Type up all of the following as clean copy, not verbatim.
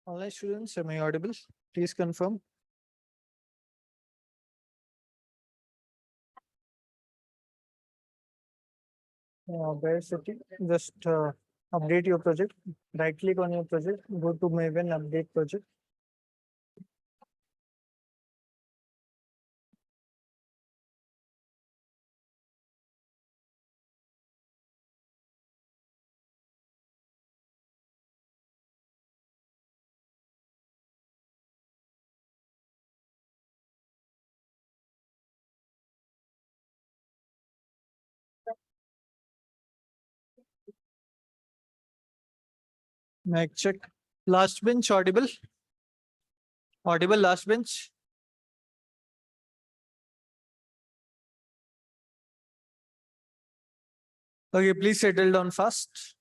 Online students, am I audible? Please confirm. Where sitting? Just update your project. Right click on your project. Go to Maven update project. Mic check. Last bench audible. Audible last bench. Okay, please settle down fast.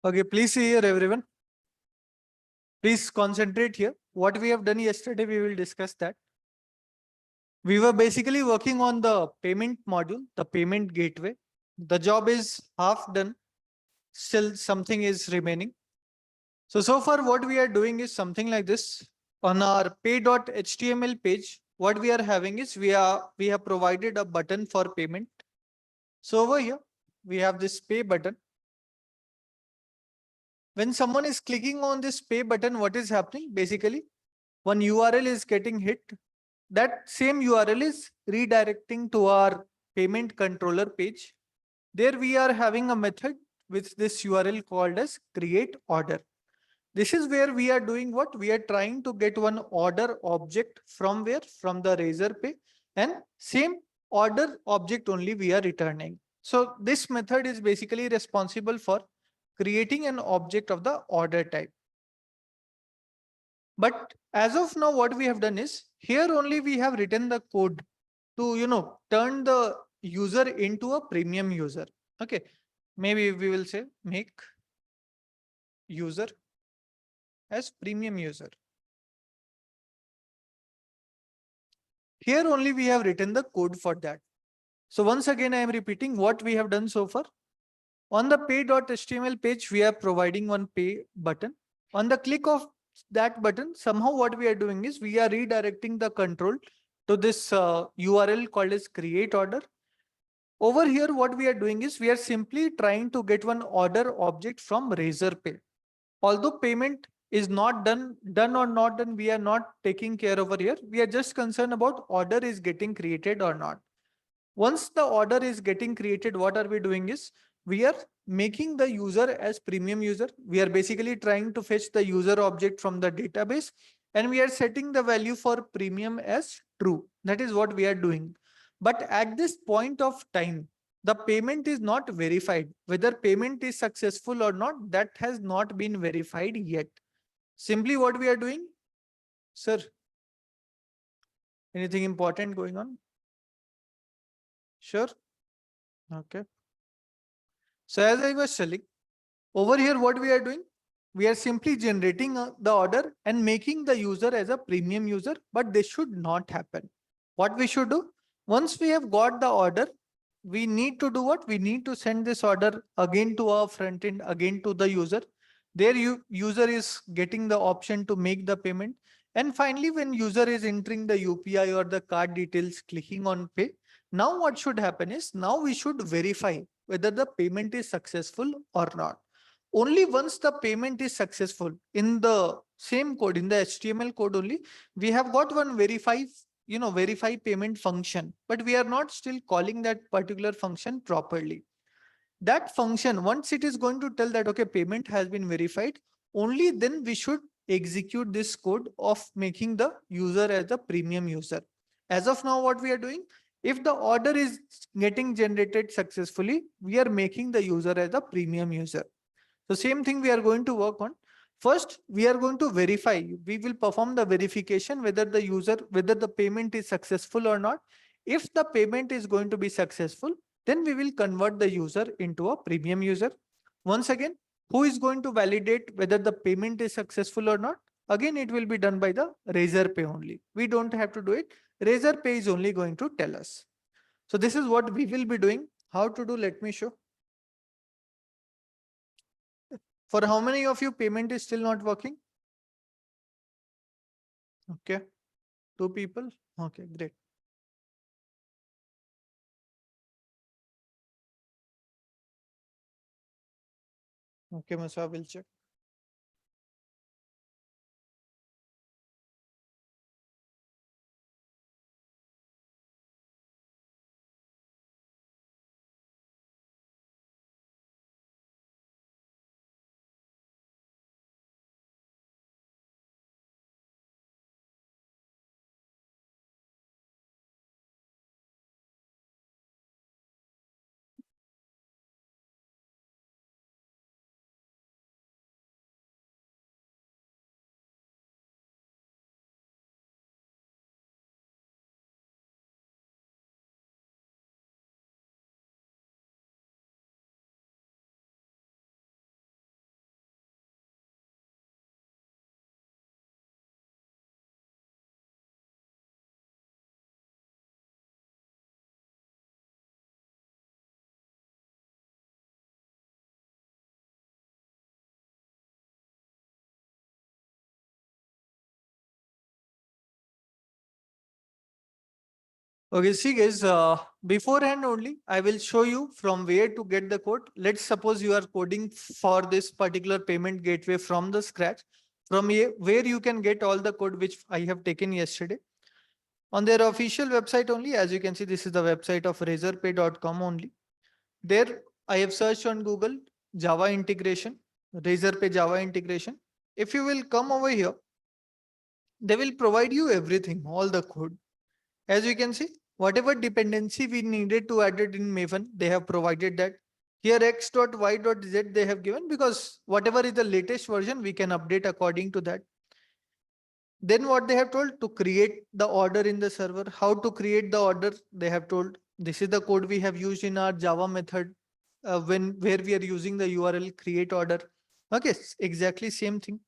Okay, please see here, everyone. Please concentrate here. What we have done yesterday, we will discuss that. We were basically working on the payment module, the payment gateway. The job is half done. Still something is remaining. So far what we are doing is something like this. On our pay.html page, what we are having is we have provided a button for payment. So over here, we have this pay button. When someone is clicking on this pay button, what is happening? Basically, one URL is getting hit. That same URL is redirecting to our payment controller page. There we are having a method with this URL called as create order. This is where we are doing what? We are trying to get one order object from where? From the Razorpay, and same order object only we are returning. So this method is basically responsible for creating an object of the order type. But as of now, what we have done is here only we have written the code to, turn the user into a premium user. Okay. Maybe we will say make user as premium user. Here only we have written the code for that. So once again, I am repeating what we have done so far. On the pay.html page, we are providing one pay button. On the click of that button, somehow what we are doing is we are redirecting the control to this URL called as create order. Over here, what we are doing is we are simply trying to get one order object from Razorpay. Although payment is not done or not done, we are not taking care over here. We are just concerned about order is getting created or not. Once the order is getting created, what are we doing is we are making the user as premium user. We are basically trying to fetch the user object from the database, and we are setting the value for premium as true. That is what we are doing. But at this point of time, the payment is not verified. Whether payment is successful or not, that has not been verified yet. Simply what we are doing, sir, anything important going on? Sure. Okay. So as I was telling, over here, what we are doing, we are simply generating the order and making the user as a premium user, but this should not happen. What we should do, once we have got the order, we need to do what? We need to send this order again to our front end, again to the user. There user is getting the option to make the payment. And finally, when user is entering the UPI or the card details, clicking on pay, now what should happen is now we should verify whether the payment is successful or not. Only once the payment is successful in the same code, in the HTML code only, we have got one verify payment function, but we are not still calling that particular function properly. That function, once it is going to tell that, okay, payment has been verified, only then we should execute this code of making the user as the premium user. As of now, what we are doing, if the order is getting generated successfully, we are making the user as a premium user. So same thing we are going to work on. First, we are going to verify. We will perform the verification whether the user, whether the payment is successful or not. If the payment is going to be successful, then we will convert the user into a premium user. Once again, who is going to validate whether the payment is successful or not? Again, it will be done by the Razorpay only. We don't have to do it. Razorpay is only going to tell us. So this is what we will be doing. How to do, let me show. For how many of you payment is still not working? Okay, 2 people. Okay, great. Okay, Masa will check. Okay, see guys, beforehand only, I will show you from where to get the code. Let's suppose you are coding for this particular payment gateway from the scratch, from here, where you can get all the code which I have taken yesterday. On their official website only, as you can see, this is the website of razorpay.com only. There I have searched on Google Java integration, Razorpay Java integration. If you will come over here, they will provide you everything, all the code. As you can see, whatever dependency we needed to add it in Maven, they have provided that. Here x.y.z they have given, because whatever is the latest version, we can update according to that. Then what they have told, to create the order in the server, how to create the order, they have told this is the code we have used in our Java method where we are using the URL create order. Okay, exactly same thing.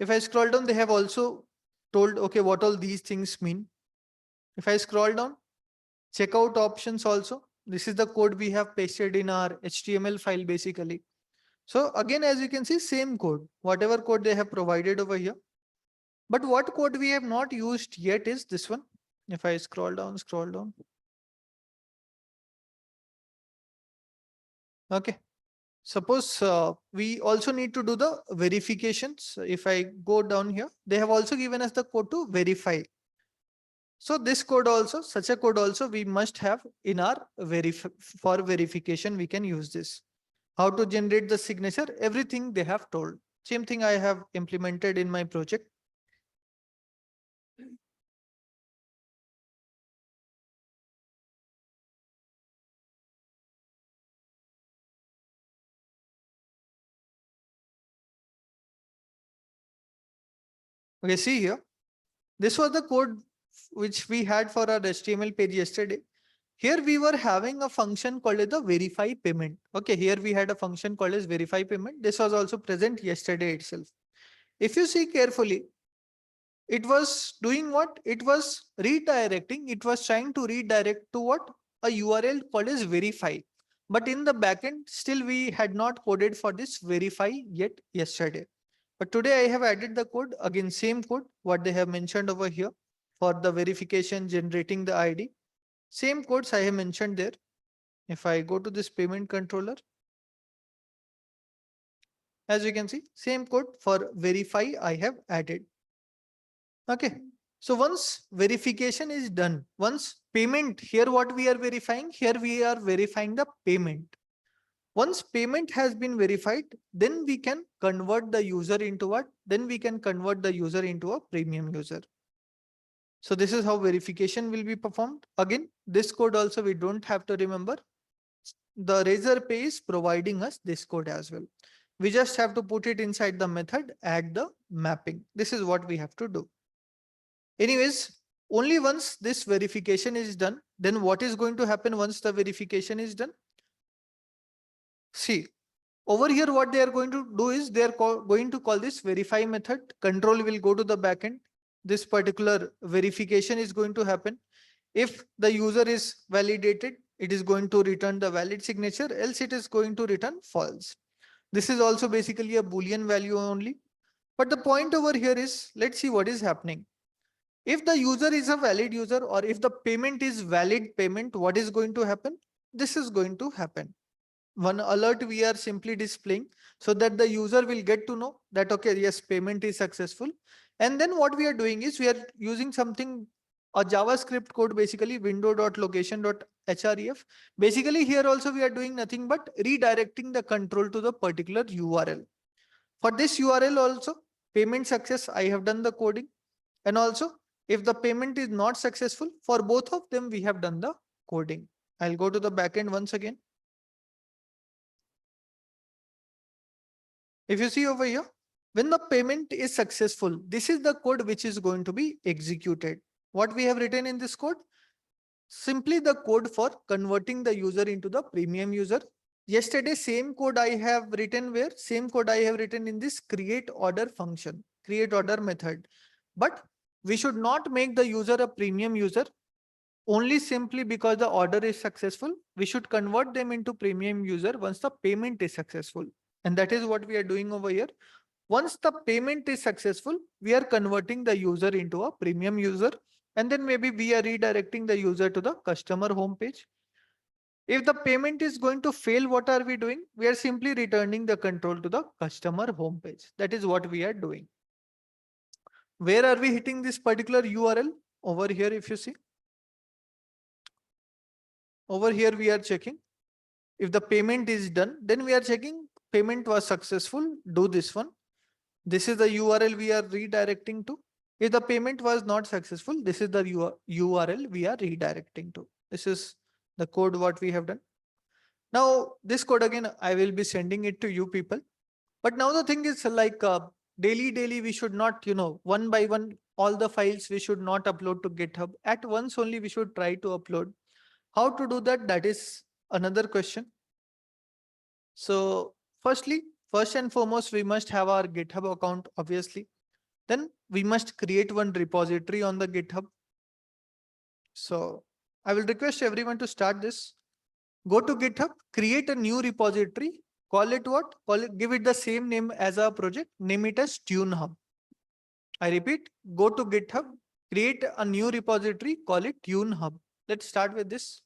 If I scroll down, they have also told, okay, what all these things mean. If I scroll down, checkout options also. This is the code we have pasted in our HTML file basically. So again, as you can see, same code, whatever code they have provided over here. But what code we have not used yet is this one. If I scroll down. Okay. Suppose we also need to do the verifications. If I go down here, they have also given us the code to verify. So this code also, such a code also we must have in our for verification, we can use this. How to generate the signature, everything they have told. Same thing I have implemented in my project. Okay, see here. This was the code which we had for our HTML page yesterday. Here we were having a function called as the verify payment. Okay, here we had a function called as verify payment. This was also present yesterday itself. If you see carefully, it was doing what? It was redirecting. It was trying to redirect to what? A URL called as verify. But in the backend, still we had not coded for this verify yet yesterday. But today I have added the code, again same code, what they have mentioned over here for the verification generating the ID. Same codes I have mentioned there. If I go to this payment controller, as you can see, same code for verify I have added. Okay. So once verification is done, once payment, here what we are verifying, here we are verifying the payment. Once payment has been verified, then we can convert the user into what? Then we can convert the user into a premium user. So this is how verification will be performed. Again, this code also we don't have to remember. The Razorpay is providing us this code as well. We just have to put it inside the method, add the mapping. This is what we have to do. Anyways, only once this verification is done, then what is going to happen once the verification is done? See, over here, what they are going to do is they are going to call this verify method. Control will go to the backend. This particular verification is going to happen. If the user is validated, it is going to return the valid signature, else it is going to return false. This is also basically a Boolean value only. But the point over here is, let's see what is happening. If the user is a valid user or if the payment is valid payment, what is going to happen? This is going to happen. One alert we are simply displaying so that the user will get to know that, okay, yes, payment is successful. And then what we are doing is we are using something, a JavaScript code, basically window.location.href. Basically here also we are doing nothing but redirecting the control to the particular URL. For this URL also, payment success, I have done the coding. And also if the payment is not successful, for both of them, we have done the coding. I'll go to the backend once again. If you see over here, when the payment is successful, this is the code which is going to be executed. What we have written in this code? Simply the code for converting the user into the premium user. Yesterday, same code I have written where? Same code I have written in this create order function, create order method. But we should not make the user a premium user only simply because the order is successful. We should convert them into premium user once the payment is successful. And that is what we are doing over here. Once the payment is successful, we are converting the user into a premium user. And then maybe we are redirecting the user to the customer homepage. If the payment is going to fail, what are we doing? We are simply returning the control to the customer homepage. That is what we are doing. Where are we hitting this particular URL? Over here, if you see. Over here, we are checking. If the payment is done, then we are checking payment was successful. Do this one. This is the URL we are redirecting to. If the payment was not successful, this is the URL we are redirecting to. This is the code what we have done. Now, this code again, I will be sending it to you people. But now the thing is like daily, we should not, one by one, all the files we should not upload to GitHub. At once only we should try to upload. How to do that? That is another question. So firstly, first and foremost, we must have our GitHub account, obviously. Then we must create one repository on the GitHub. So I will request everyone to start this. Go to GitHub, create a new repository, call it what? Call it, give it the same name as our project, name it as TuneHub. I repeat, go to GitHub, create a new repository, call it TuneHub. Let's start with this.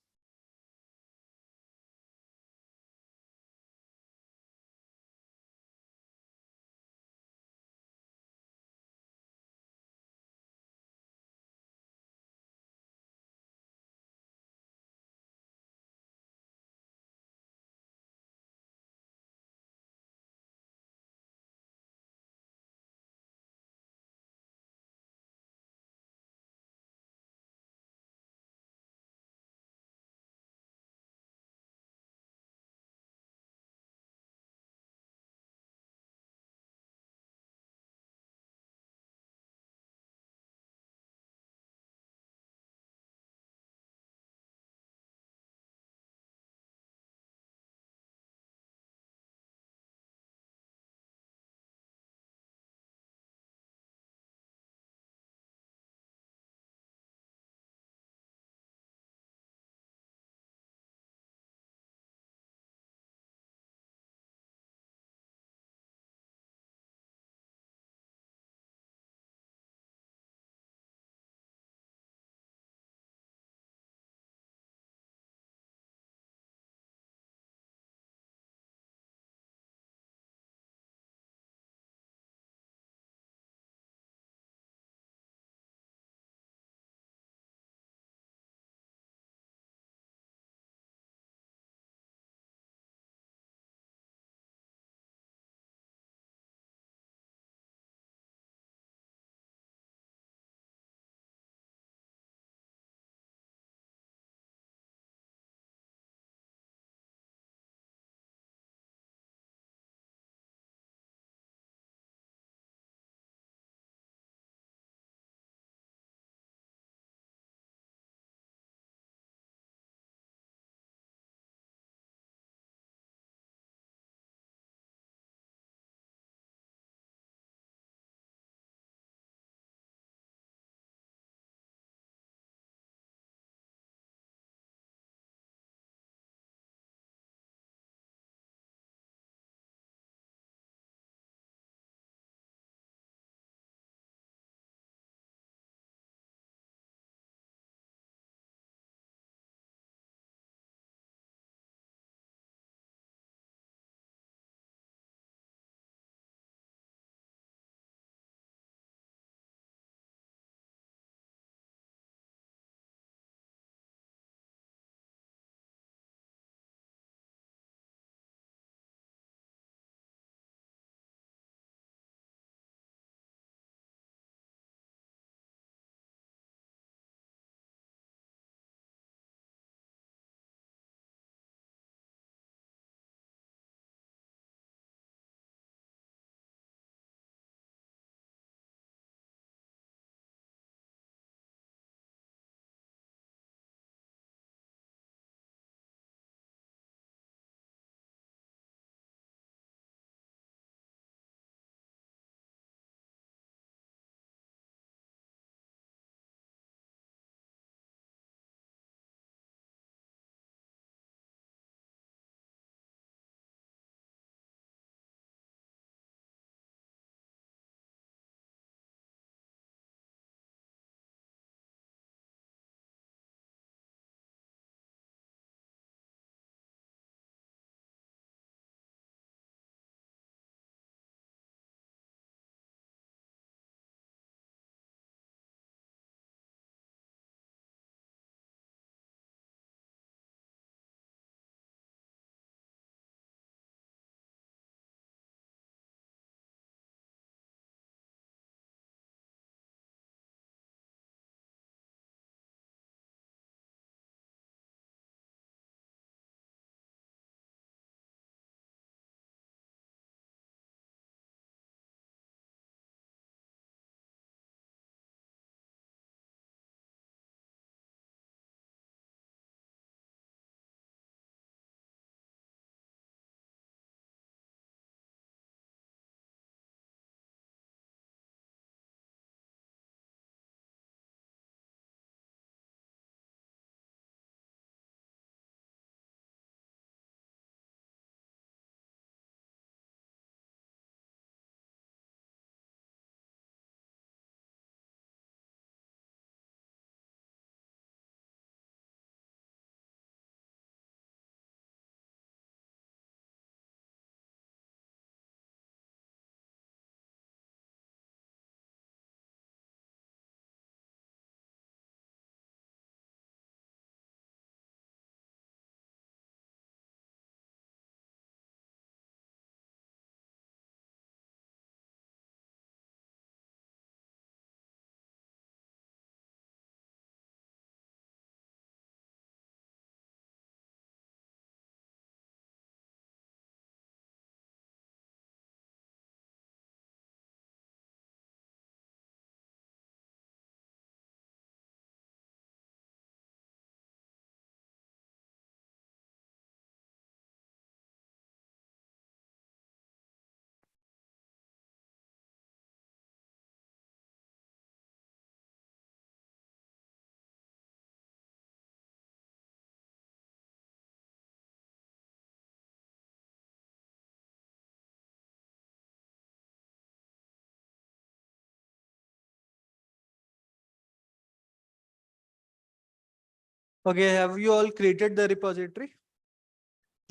Okay, have you all created the repository?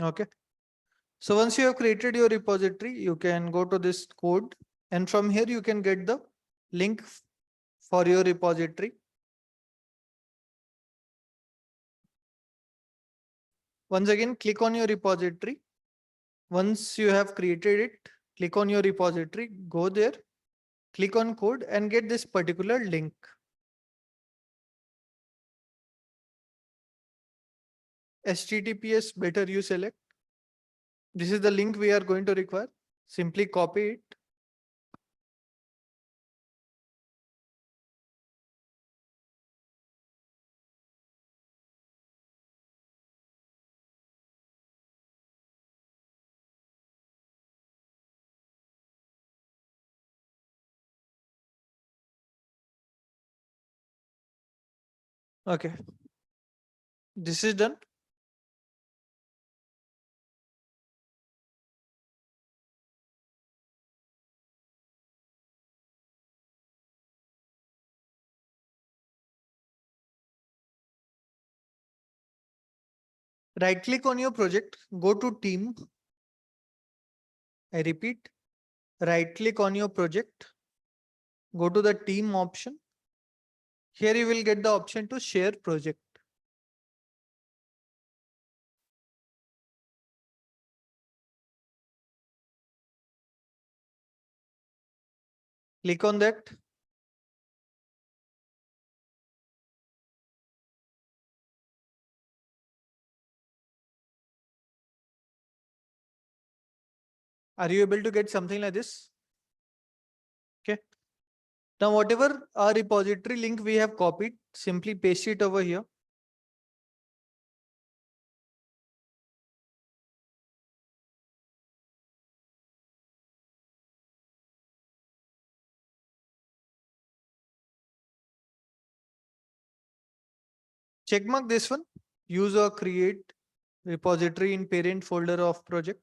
Okay. So once you have created your repository, you can go to this code, and from here you can get the link for your repository. Once again, click on your repository. Once you have created it, click on your repository, go there, click on code and get this particular link. HTTPS better you select. This is the link we are going to require. Simply copy it. Okay, this is done. Right click on your project, go to team. I repeat, right click on your project, go to the team option. Here you will get the option to share project. Click on that. Are you able to get something like this? Okay. Now, whatever our repository link we have copied, simply paste it over here. Checkmark this one. Use or create repository in parent folder of project.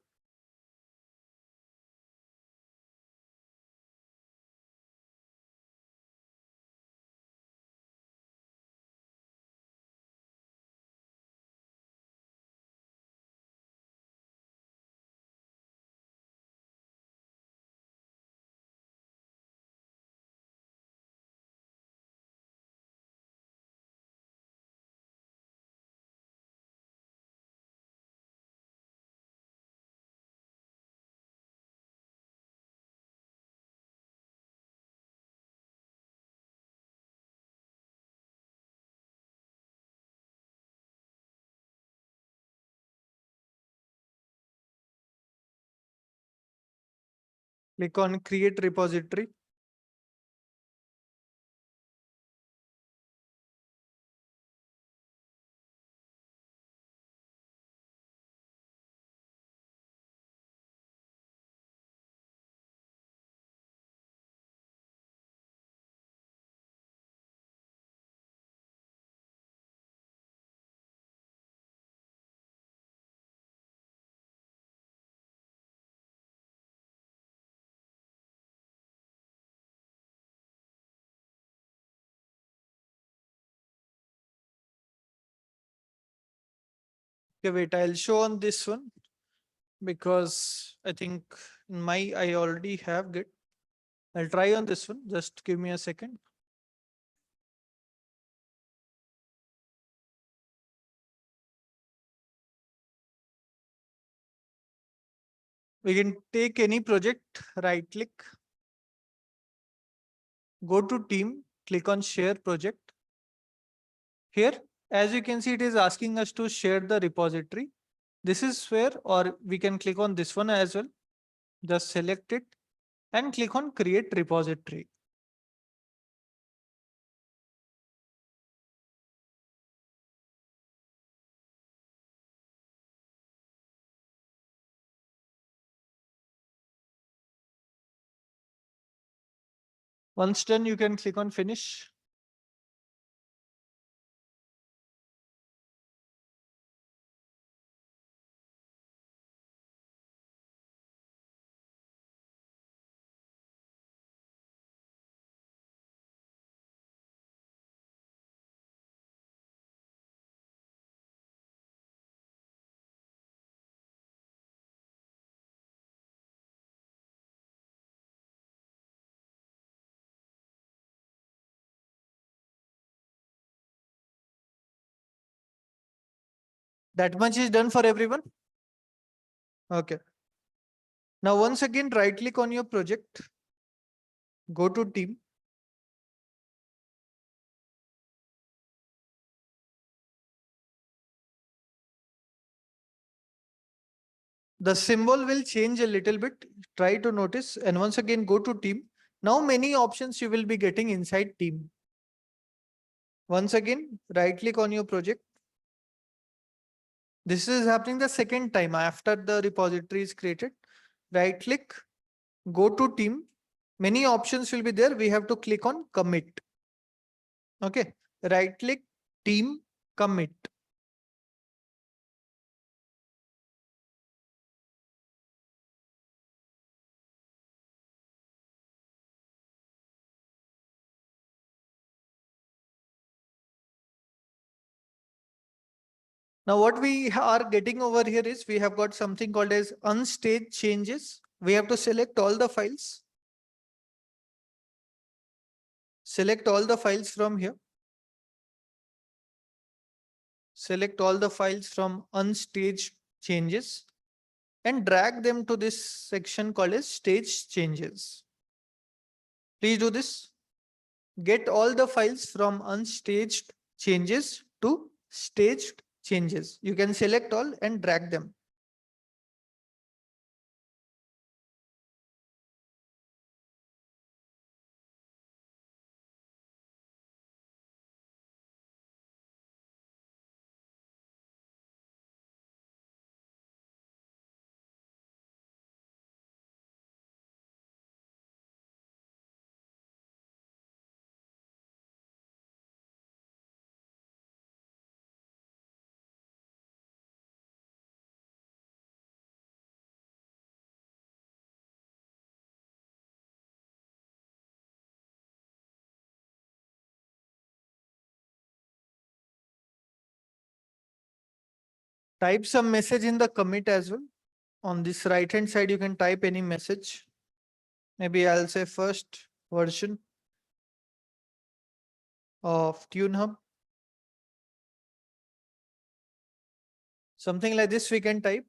Click on create repository. Okay, wait, I'll show on this one because I think in my I already have Git. I'll try on this one. Just give me a second. We can take any project, right click, go to team, click on share project. Here, as you can see, it is asking us to share the repository. This is where, or we can click on this one as well. Just select it and click on create repository. Once done, you can click on finish. That much is done for everyone. Okay. Now, once again, right click on your project, go to team. The symbol will change a little bit. Try to notice. And once again, go to team. Now, many options you will be getting inside team. Once again, right click on your project. This is happening the second time after the repository is created. Right click, go to team. Many options will be there. We have to click on commit. Okay. Right click, team, commit. Now what we are getting over here is we have got something called as unstaged changes. We have to select all the files. Select all the files from here. Select all the files from unstaged changes and drag them to this section called as stage changes. Please do this. Get all the files from unstaged changes to staged changes. You can select all and drag them. Type some message in the commit as well. On this right hand side, you can type any message. Maybe I'll say first version of TuneHub. Something like this we can type.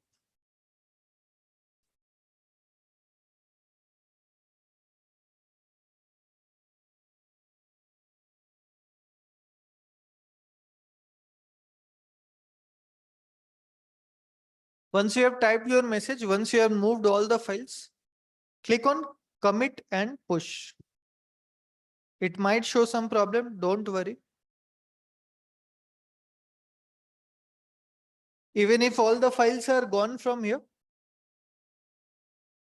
Once you have typed your message, once you have moved all the files, click on commit and push. It might show some problem, don't worry. Even if all the files are gone from here,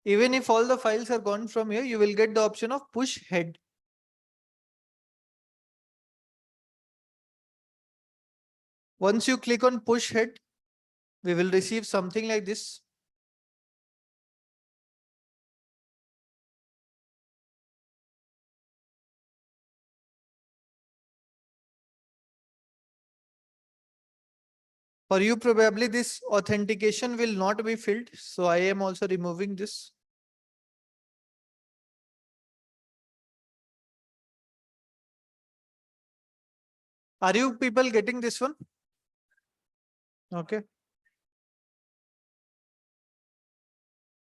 even if all the files are gone from here, you will get the option of push head. Once you click on push head, we will receive something like this. For you, probably this authentication will not be filled. So I am also removing this. Are you people getting this one? Okay.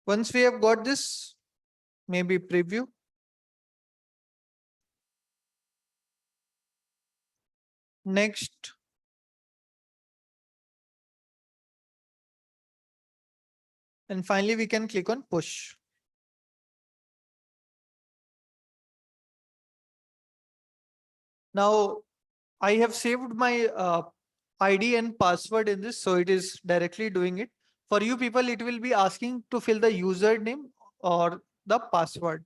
Once we have got this, maybe preview. Next. And finally, we can click on push. Now, I have saved my ID and password in this, so it is directly doing it. For you people, it will be asking to fill the username or the password.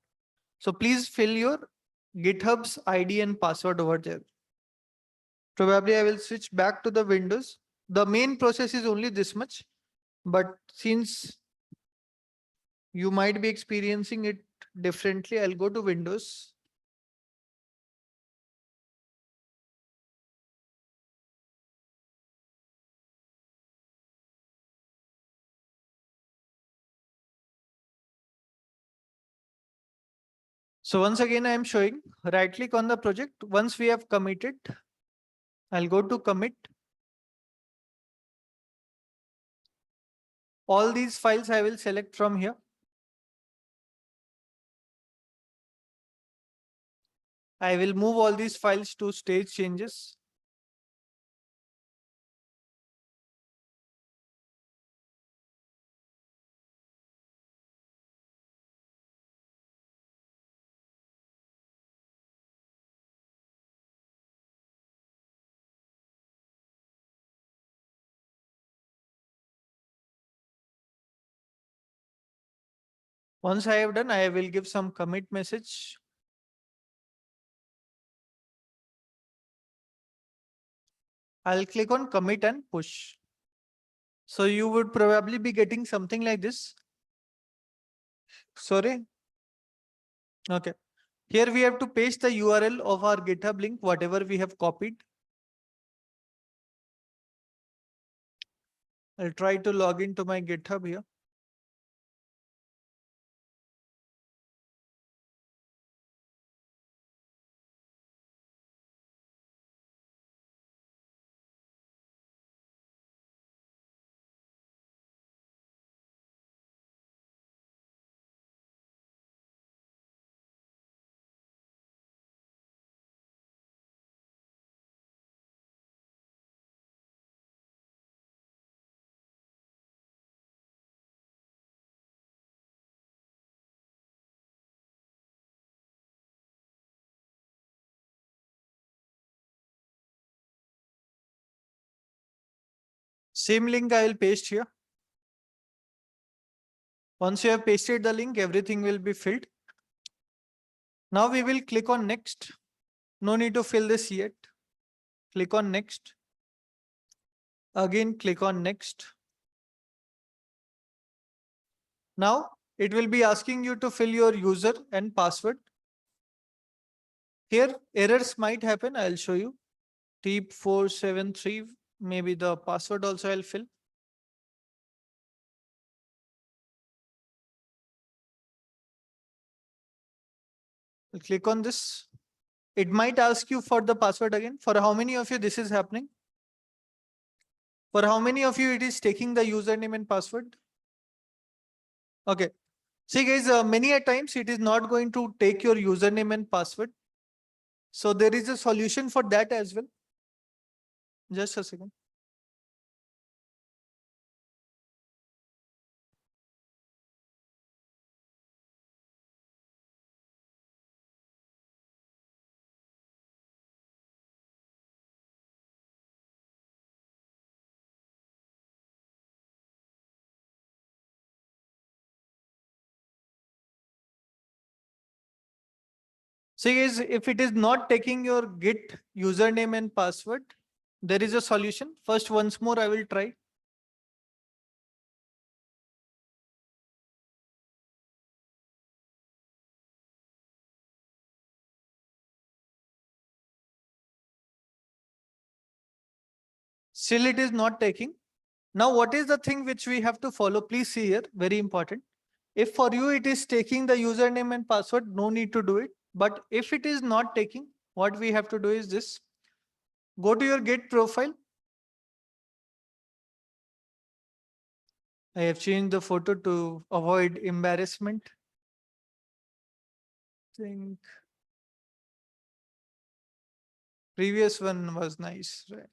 So please fill your GitHub's ID and password over there. Probably I will switch back to the Windows. The main process is only this much, but since you might be experiencing it differently, I'll go to Windows. So once again, I am showing right click on the project. Once we have committed, I'll go to commit. All these files I will select from here. I will move all these files to stage changes. Once I have done, I will give some commit message. I'll click on commit and push. So you would probably be getting something like this. Sorry. Okay. Here we have to paste the URL of our GitHub link, whatever we have copied. I'll try to log into my GitHub here. Same link I will paste here. Once you have pasted the link, everything will be filled. Now we will click on next. No need to fill this yet. Click on next. Again, click on next. Now it will be asking you to fill your user and password. Here errors might happen. I'll show you. Teep473. Maybe the password also I'll fill. I'll click on this. It might ask you for the password again. For how many of you this is happening? For how many of you it is taking the username and password? Okay. See guys, many a times it is not going to take your username and password. So there is a solution for that as well. Just a second. See guys, if it is not taking your Git username and password, there is a solution. First, once more, I will try. Still, it is not taking. Now, what is the thing which we have to follow? Please see here, very important. If for you it is taking the username and password, no need to do it. But if it is not taking, what we have to do is this. Go to your Git profile. I have changed the photo to avoid embarrassment. Think previous one was nice, right?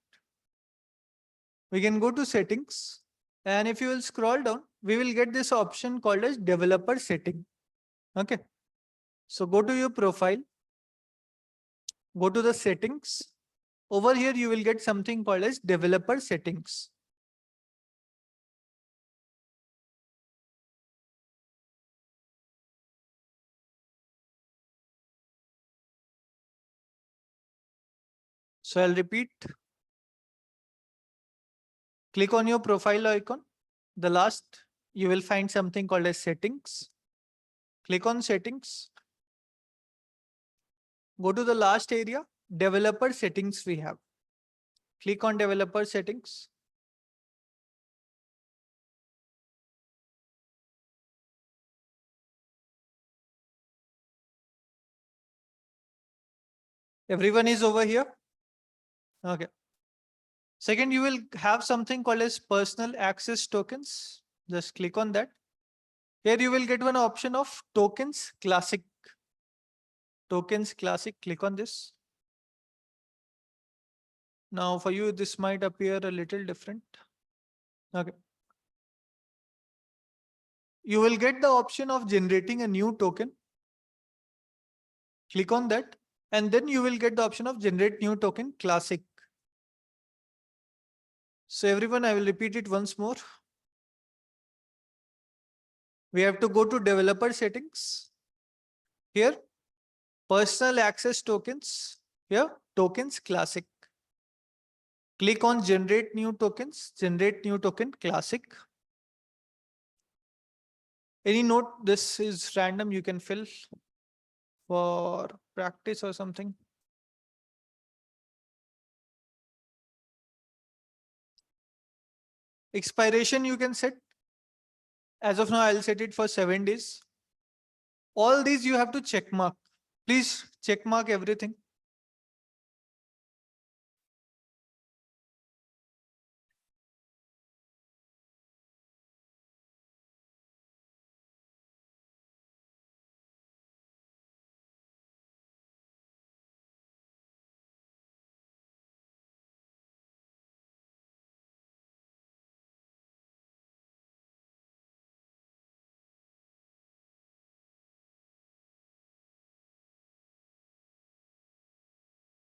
We can go to settings. And if you will scroll down, we will get this option called as developer setting. Okay. So go to your profile, go to the settings. Over here, you will get something called as developer settings. So I'll repeat. Click on your profile icon. The last, you will find something called as settings. Click on settings. Go to the last area, developer settings we have. Click on developer settings. Everyone is over here. Okay. Second, you will have something called as personal access tokens. Just click on that. Here you will get one option of tokens classic. Tokens classic, click on this. Now for you, this might appear a little different. Okay. You will get the option of generating a new token. Click on that. And then you will get the option of generate new token classic. So everyone, I will repeat it once more. We have to go to developer settings. Here, personal access tokens. Here, tokens classic. Click on generate new tokens, generate new token classic. Any note, this is random, you can fill for practice or something. Expiration you can set. As of now, I'll set it for 7 days. All these you have to check mark. Please check mark everything.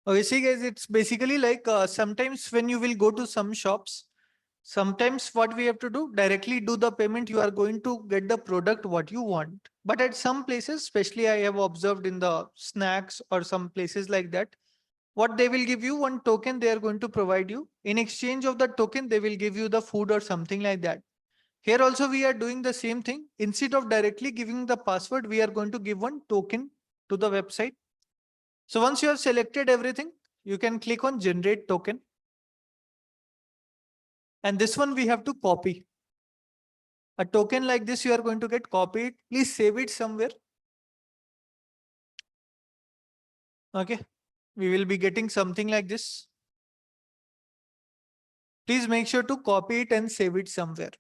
Okay, see guys, it's basically like sometimes when you will go to some shops, sometimes what we have to do, directly do the payment, you are going to get the product what you want. But at some places, especially I have observed in the snacks or some places like that, what they will give you one token they are going to provide you. In exchange of the token, they will give you the food or something like that. Here also we are doing the same thing. Instead of directly giving the password, we are going to give one token to the website. So once you have selected everything, you can click on generate token. And this one we have to copy. A token like this you are going to get copied. Please save it somewhere. Okay. We will be getting something like this. Please make sure to copy it and save it somewhere.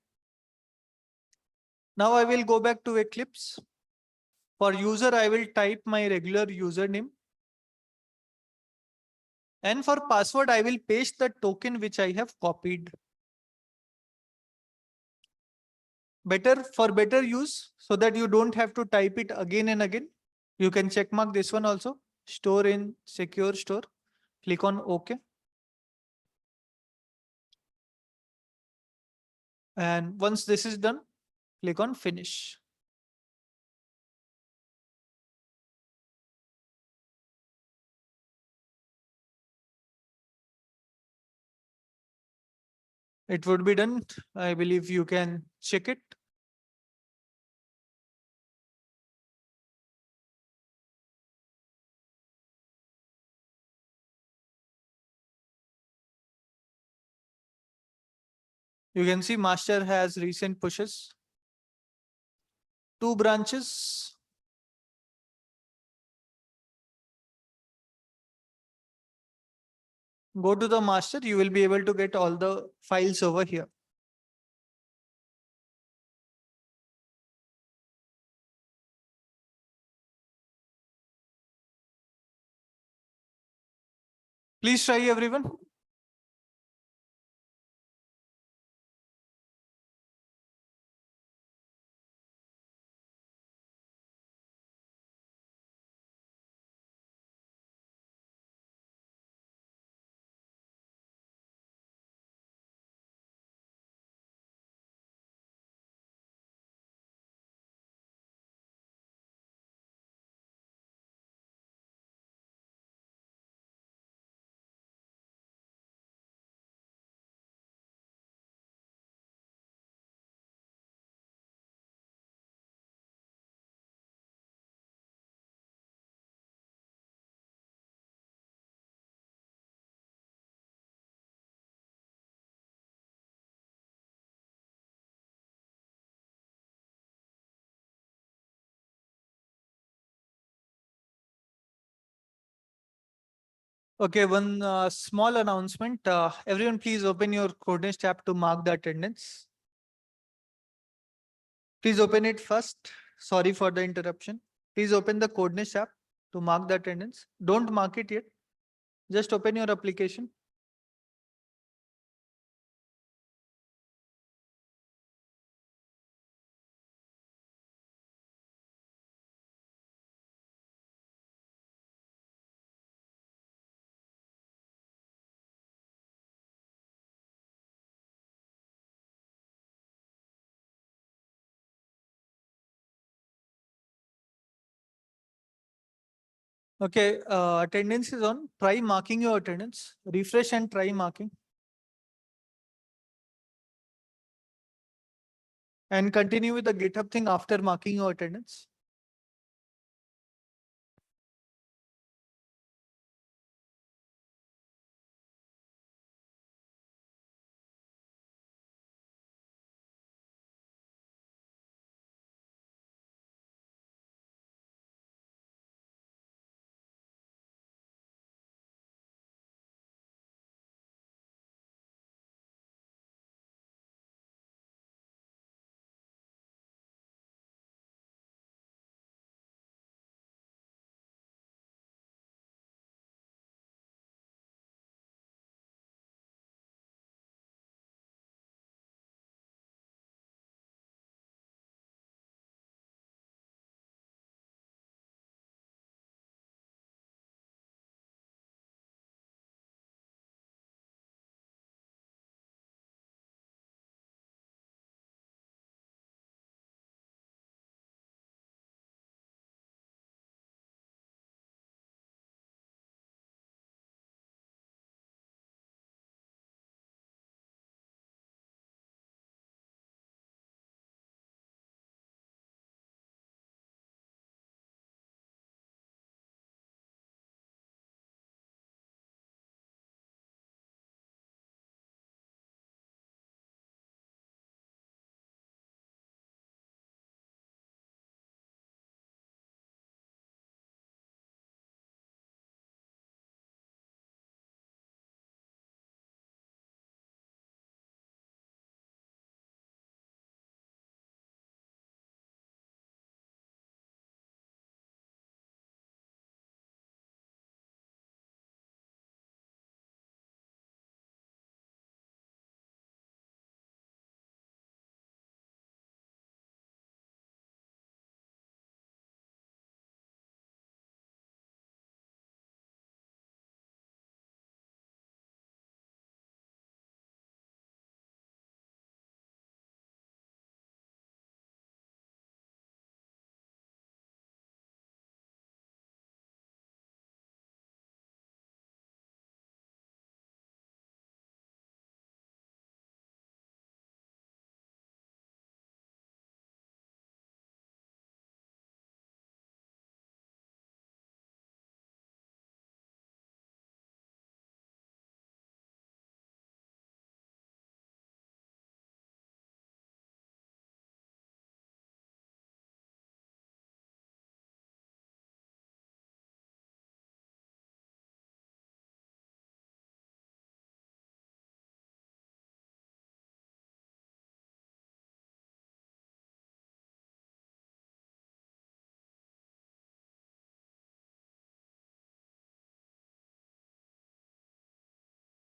Now I will go back to Eclipse. For user, I will type my regular username. And for password, I will paste the token which I have copied. Better for better use so that you don't have to type it again and again. You can check mark this one also. Store in secure store. Click on OK. And once this is done, click on finish. It would be done. I believe you can check it. You can see master has recent pushes. 2 branches. Go to the master. You will be able to get all the files over here. Please try everyone. Okay, one small announcement. Everyone, please open your KodNest app to mark the attendance. Please open it first. Sorry for the interruption. Please open the KodNest app to mark the attendance. Don't mark it yet. Just open your application. Okay, attendance is on. Try marking your attendance. Refresh and try marking. And continue with the GitHub thing after marking your attendance.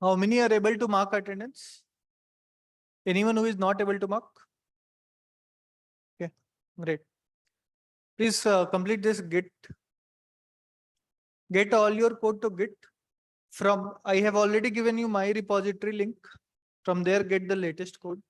How many are able to mark attendance? Anyone who is not able to mark? Okay, great. Please complete this Git. Get all your code to Git. From I have already given you my repository link. From there, get the latest code.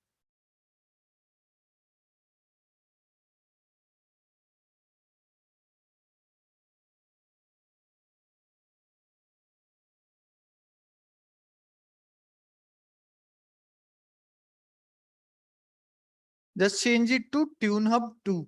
Just change it to TuneHub 2.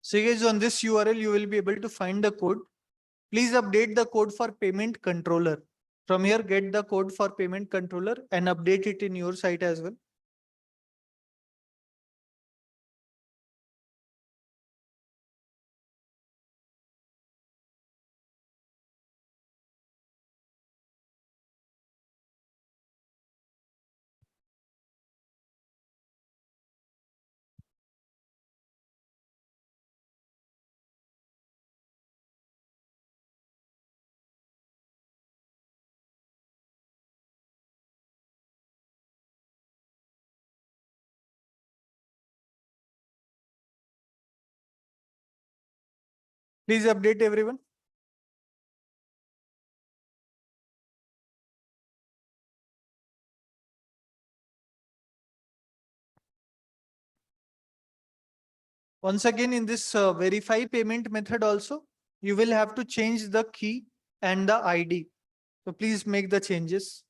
So guys, on this URL, you will be able to find the code. Please update the code for payment controller. From here, get the code for payment controller and update it in your site as well. Please update everyone. Once again, in this verify payment method also, you will have to change the key and the ID. So please make the changes.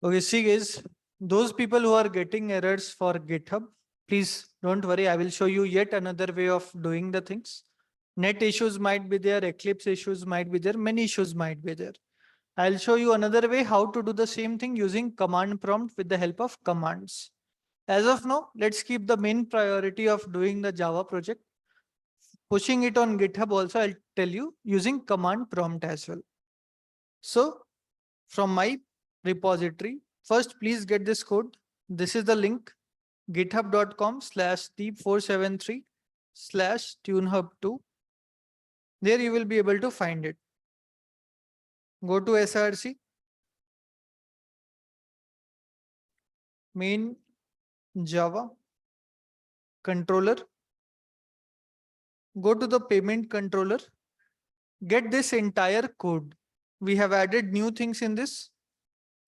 Okay, see guys, those people who are getting errors for GitHub, please don't worry. I will show you yet another way of doing the things. Net issues might be there, Eclipse issues might be there, many issues might be there. I'll show you another way how to do the same thing using command prompt with the help of commands. As of now, let's keep the main priority of doing the Java project. Pushing it on GitHub also, I'll tell you using command prompt as well. So from my repository, first please get this code. This is the link github.com/deep473/tunehub2. There you will be able to find it. Go to SRC, main Java controller. Go to the payment controller. Get this entire code. We have added new things in this.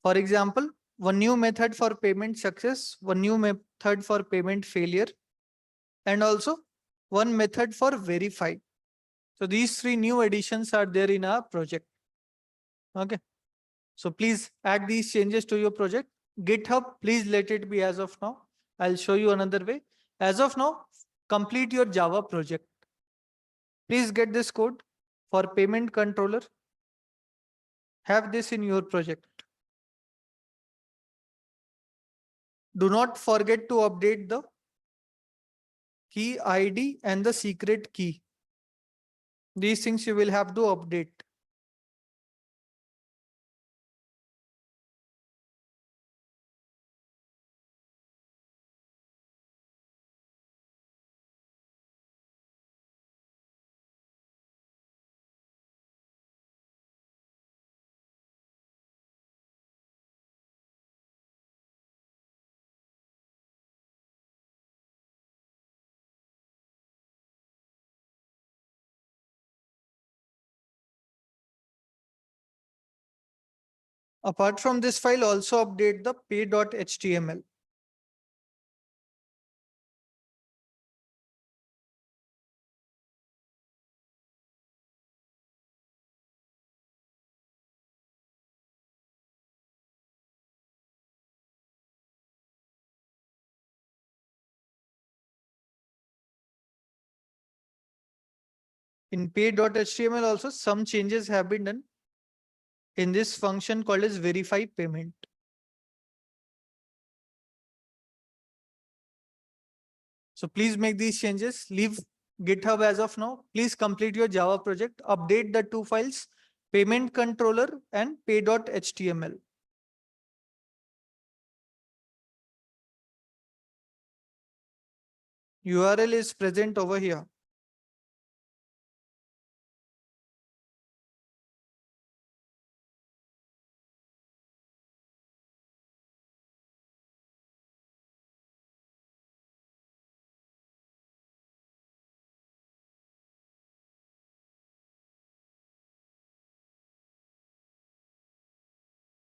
For example, one new method for payment success, one new method for payment failure, and also one method for verify. So these three new additions are there in our project. Okay. So please add these changes to your project. GitHub, please let it be as of now. I'll show you another way. As of now, complete your Java project. Please get this code for payment controller. Have this in your project. Do not forget to update the key ID and the secret key. These things you will have to update. Apart from this file, also update the pay.html. In pay.html also some changes have been done in this function called as verify payment. So please make these changes. Leave GitHub as of now. Please complete your Java project. Update the two files, payment controller and pay.html. URL is present over here.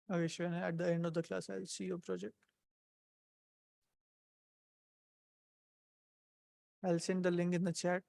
Okay, sure. At the end of the class, I'll see your project. I'll send the link in the chat.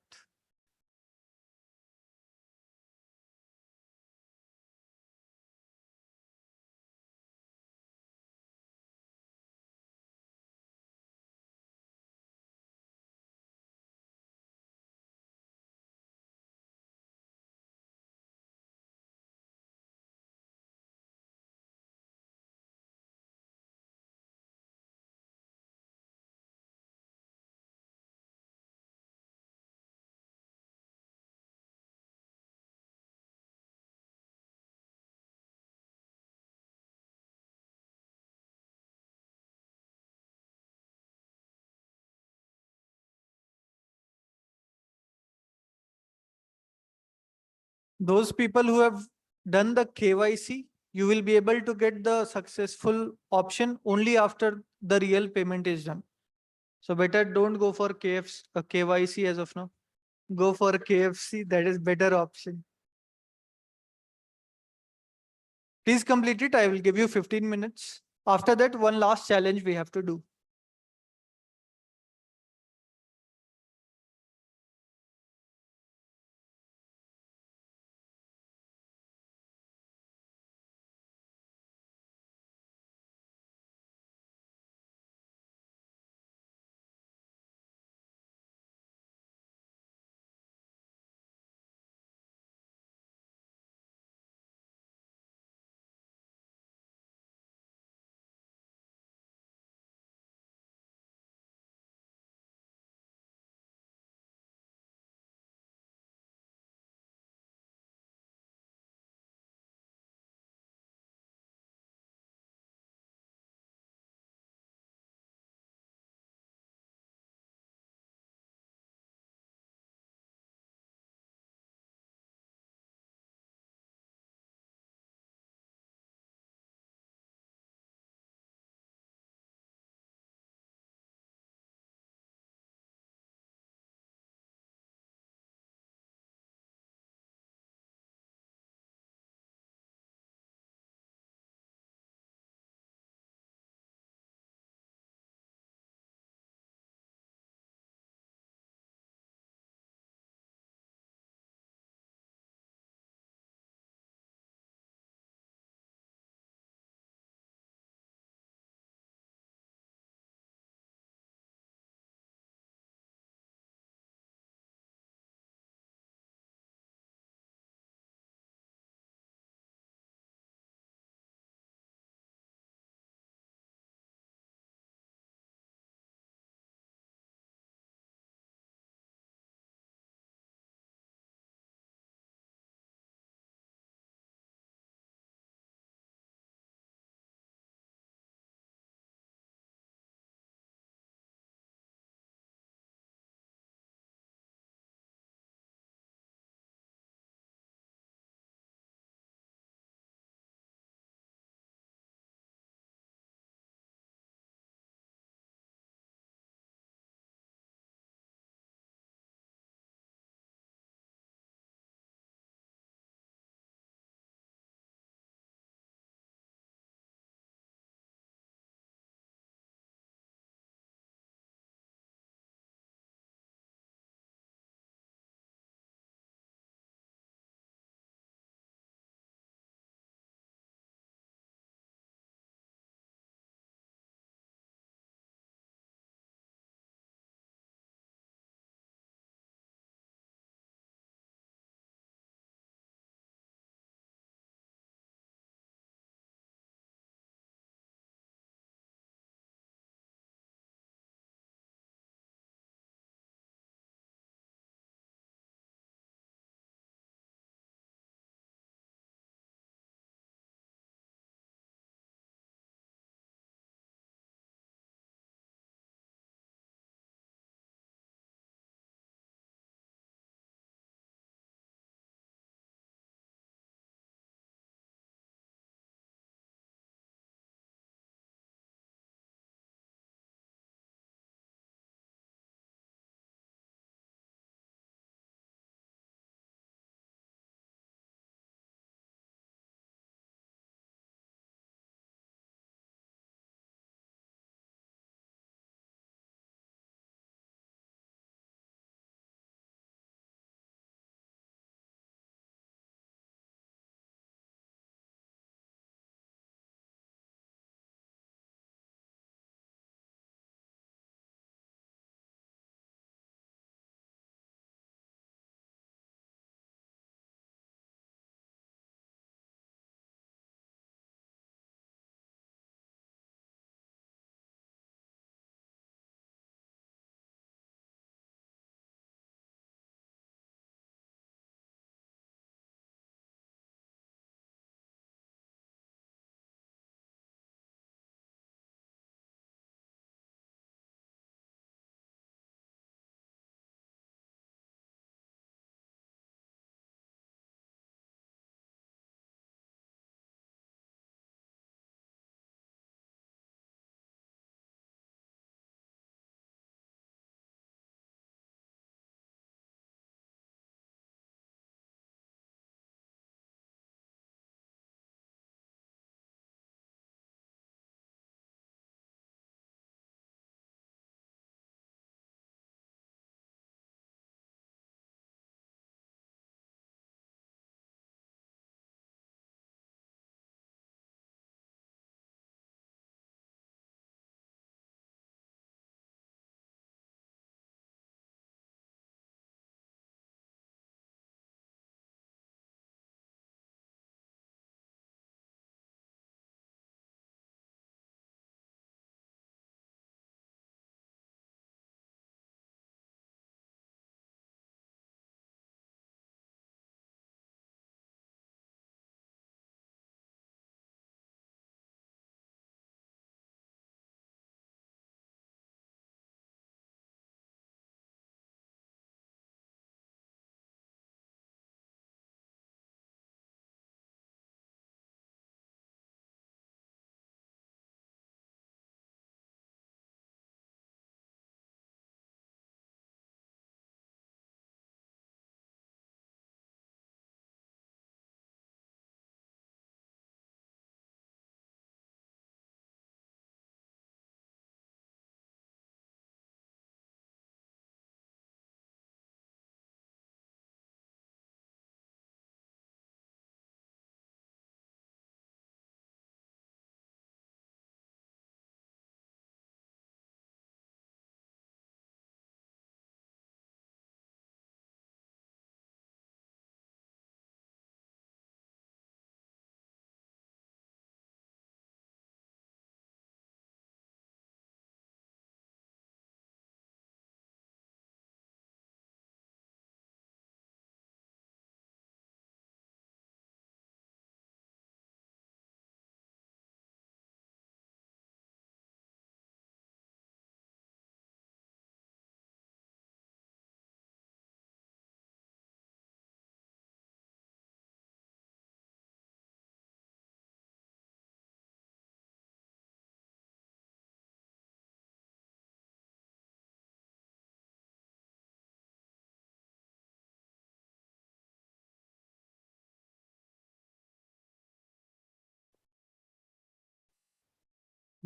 Those people who have done the KYC, you will be able to get the successful option only after the real payment is done. So better don't go for KYC as of now. Go for KFC. That is better option. Please complete it. I will give you 15 minutes. After that, one last challenge we have to do.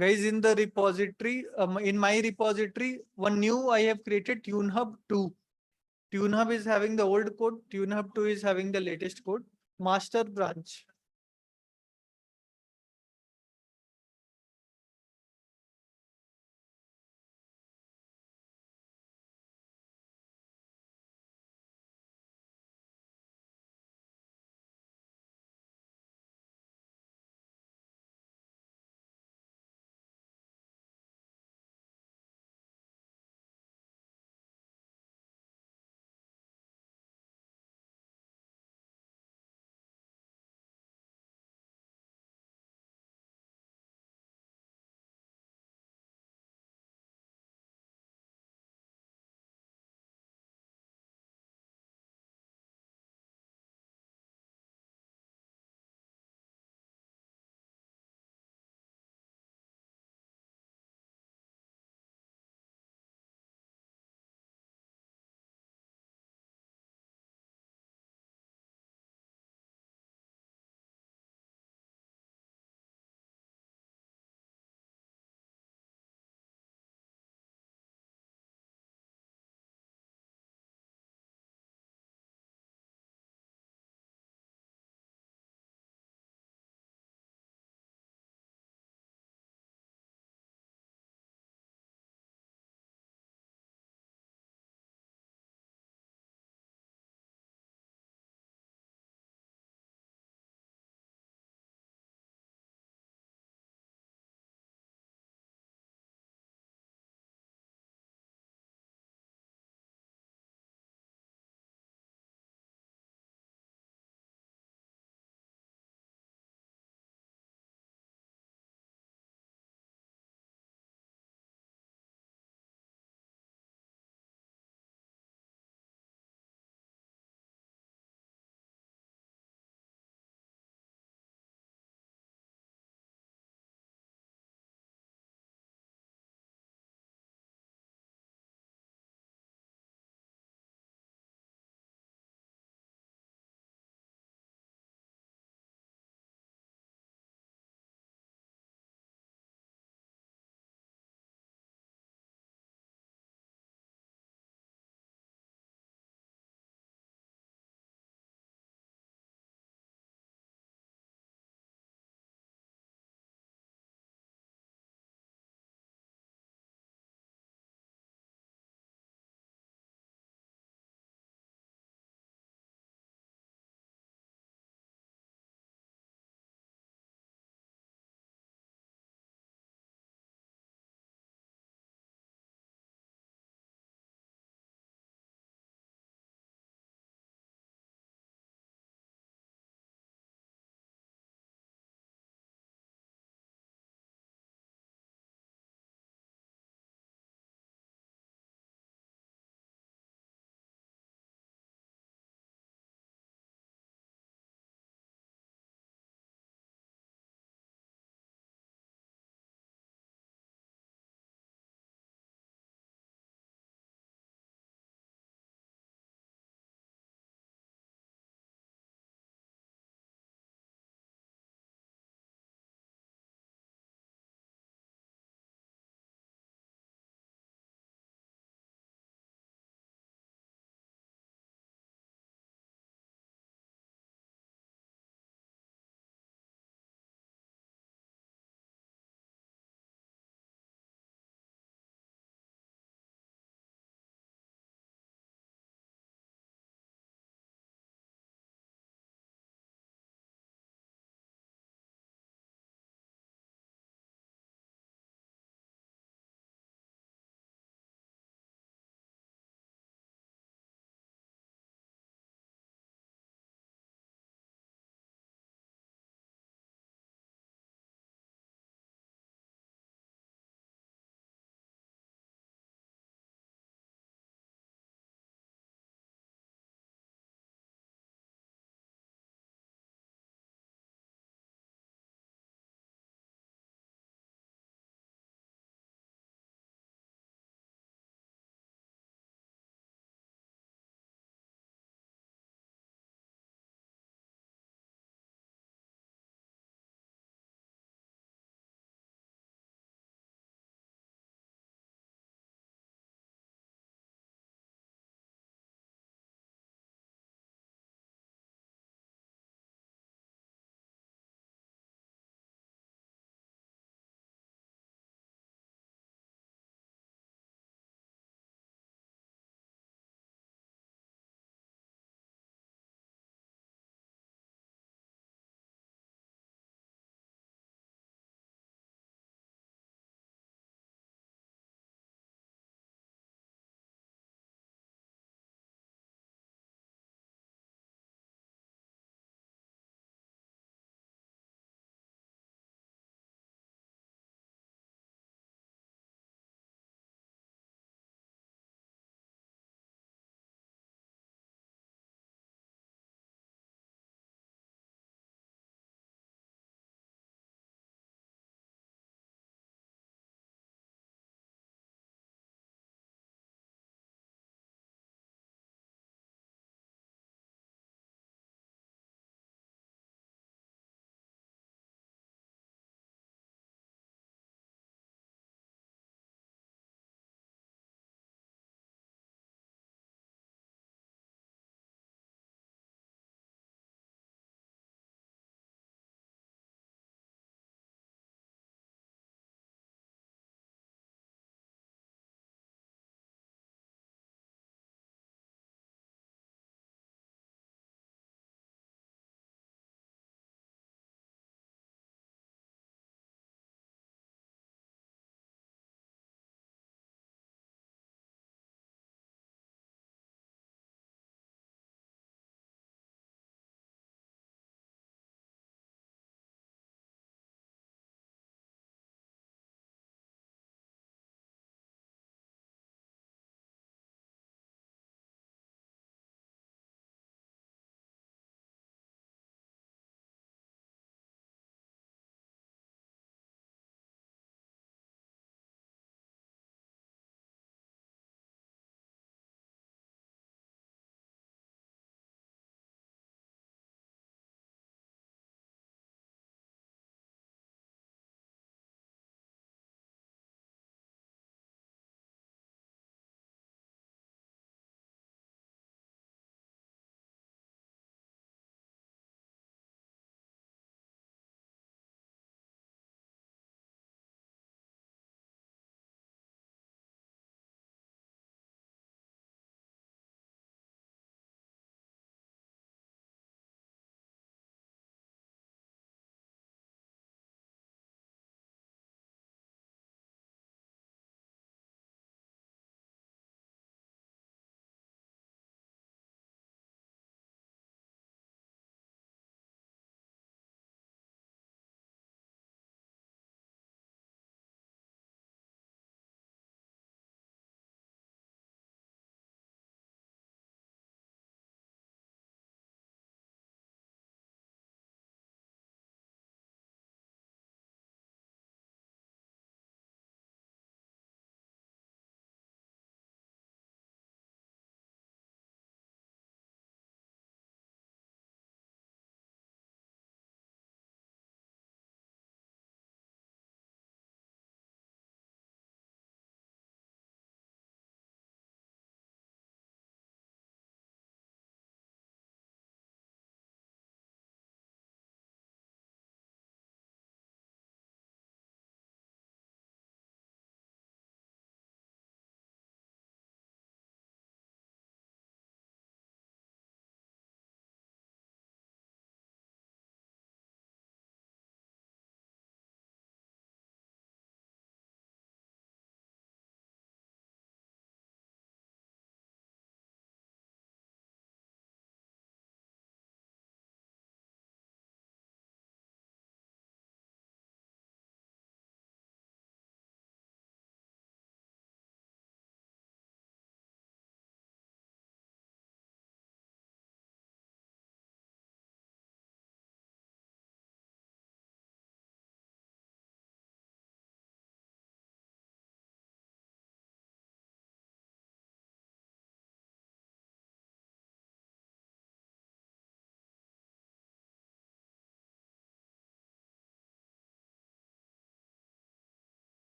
Guys, in the repository, in my repository, one new I have created TuneHub 2. TuneHub is having the old code. TuneHub 2 is having the latest code. Master branch.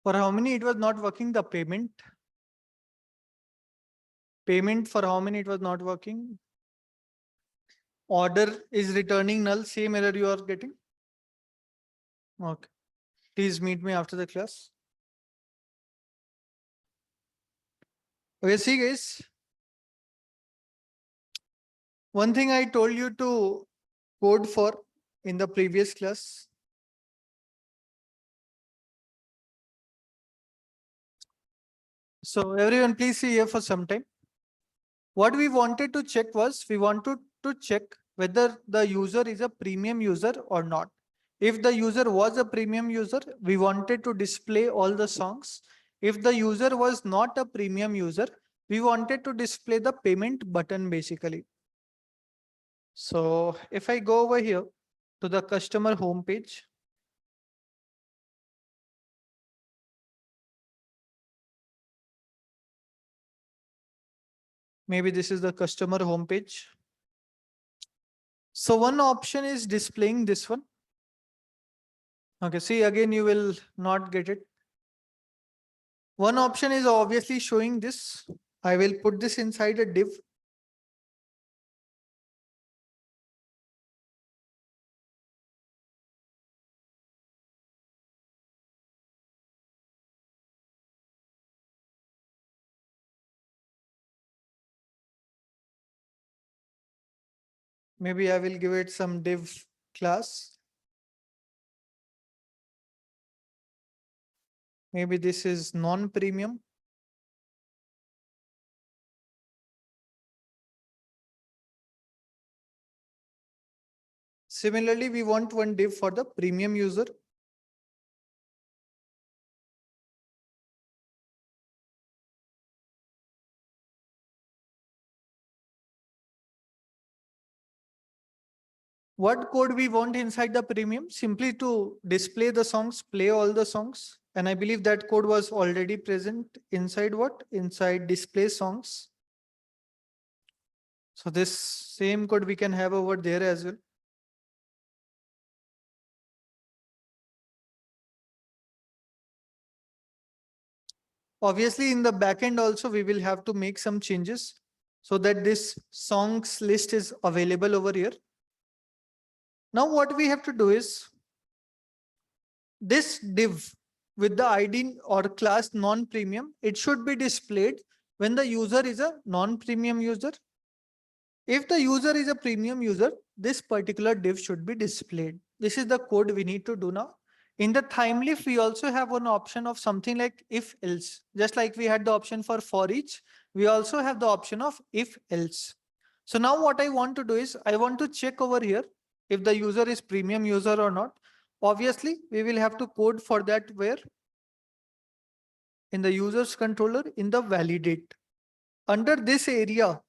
For how many it was not working? The payment. Payment for how many it was not working? Order is returning null. Same error you are getting. Okay. Please meet me after the class. Okay, see guys. One thing I told you to code for in the previous class. So everyone please see here for some time. What we wanted to check was we wanted to check whether the user is a premium user or not. If the user was a premium user, we wanted to display all the songs. If the user was not a premium user, we wanted to display the payment button basically. So if I go over here to the customer homepage, maybe this is the customer homepage. So one option is displaying this one. Okay, see again, you will not get it. One option is obviously showing this. I will put this inside a div. Maybe I will give it some div class. Maybe this is non-premium. Similarly, we want one div for the premium user. What code we want inside the premium? Simply to display the songs, play all the songs. And I believe that code was already present inside what? Inside display songs. So this same code we can have over there as well. Obviously, in the backend also, we will have to make some changes so that this songs list is available over here. Now what we have to do is this div with the ID or class non-premium, it should be displayed when the user is a non-premium user. If the user is a premium user, this particular div should be displayed. This is the code we need to do now. In the TimeLeaf, we also have one option of something like if else. Just like we had the option for each, we also have the option of if else. So now what I want to do is I want to check over here if the user is premium user or not. Obviously, we will have to code for that where in the user's controller in the validate. Under this area,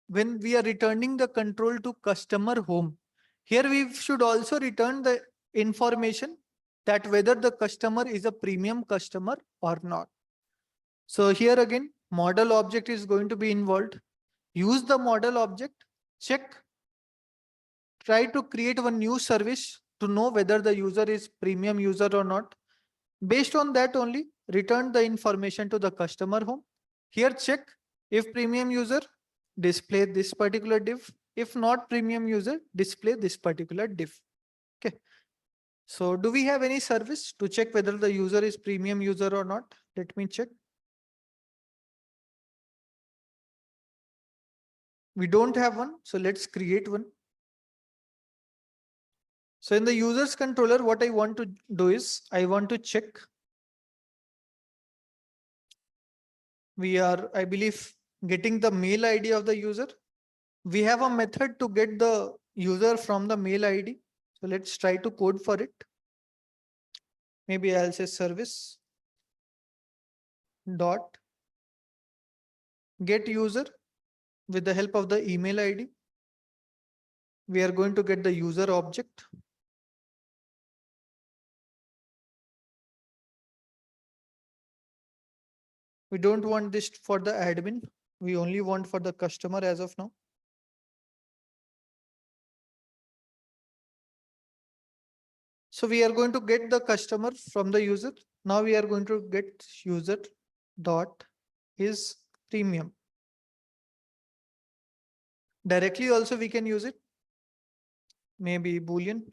when we are returning the control to customer home, here we should also return the information that whether the customer is a premium customer or not. So here again, model object is going to be involved. Use the model object, check, try to create one new service to know whether the user is premium user or not. Based on that only, return the information to the customer home. Here check if premium user, display this particular div. If not premium user, display this particular div. Okay. So do we have any service to check whether the user is premium user or not? Let me check. We don't have one. So let's create one. So in the users controller, what I want to do is I want to check. We are, I believe, getting the mail ID of the user. We have a method to get the user from the mail ID. So let's try to code for it. Maybe I'll say service dot get user with the help of the email ID. We are going to get the user object. We don't want this for the admin. We only want for the customer as of now. So we are going to get the customer from the user. Now we are going to get user dot is premium. Directly also we can use it. Maybe Boolean.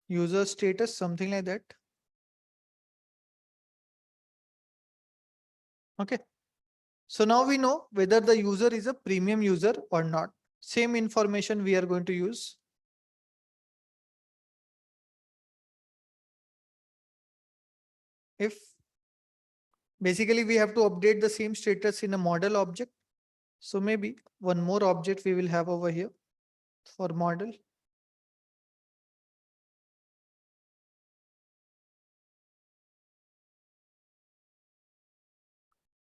User status, something like that. Okay. So now we know whether the user is a premium user or not. Same information we are going to use. If basically we have to update the same status in a model object. So maybe one more object we will have over here for model.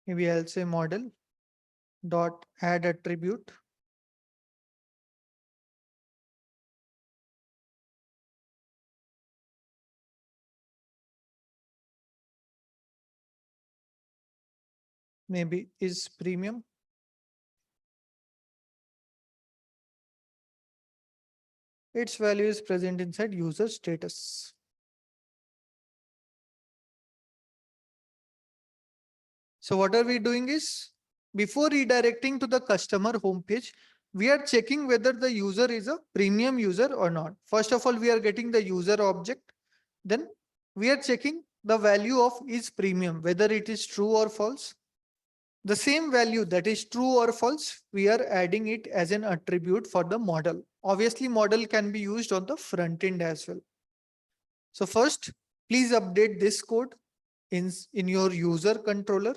Maybe I'll say model dot add attribute. Maybe is premium. Its value is present inside user status. So what are we doing is, before redirecting to the customer homepage, we are checking whether the user is a premium user or not. First of all, we are getting the user object. Then we are checking the value of is premium, whether it is true or false. The same value that is true or false, we are adding it as an attribute for the model. Obviously, model can be used on the front end as well. So first, please update this code in your user controller.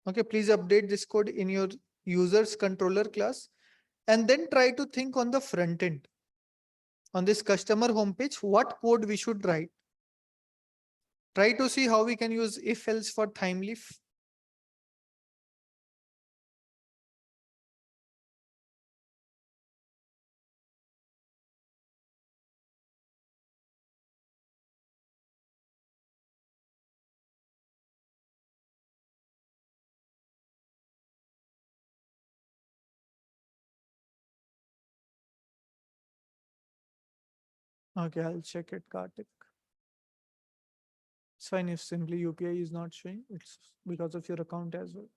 Okay, please update this code in your users controller class and then try to think on the front end. On this customer homepage, what code we should write. Try to see how we can use if else for time leaf. Okay, I'll check it, Kartik. It's fine if simply UPI is not showing. It's because of your account as well.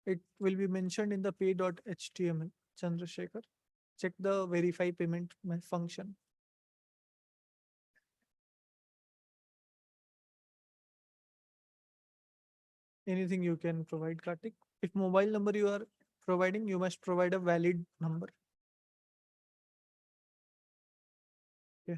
It will be mentioned in the pay.html, Chandrasekhar. Check the verify payment function. Anything you can provide, Kartik. If mobile number you are providing, you must provide a valid number. Yeah.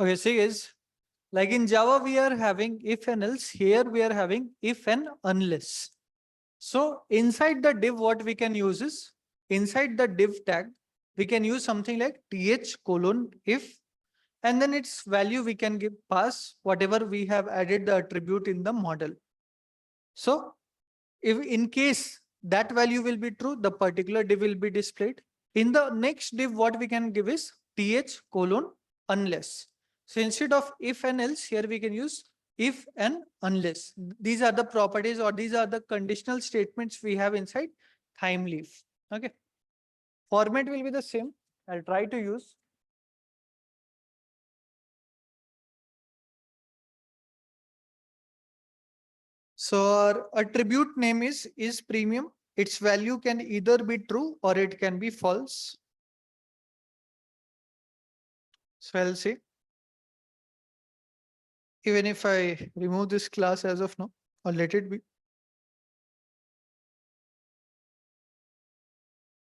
Okay, see is like in Java, we are having if and else. Here we are having if and unless. So inside the div, what we can use is inside the div tag, we can use something like th colon if, and then its value we can give pass whatever we have added the attribute in the model. So if in case that value will be true, the particular div will be displayed. In the next div, what we can give is th colon unless. So instead of if and else, here we can use if and unless. These are the properties or these are the conditional statements we have inside time leaf. Okay. Format will be the same. I'll try to use. So our attribute name is premium. Its value can either be true or it can be false. So I'll say, even if I remove this class as of now, or let it be,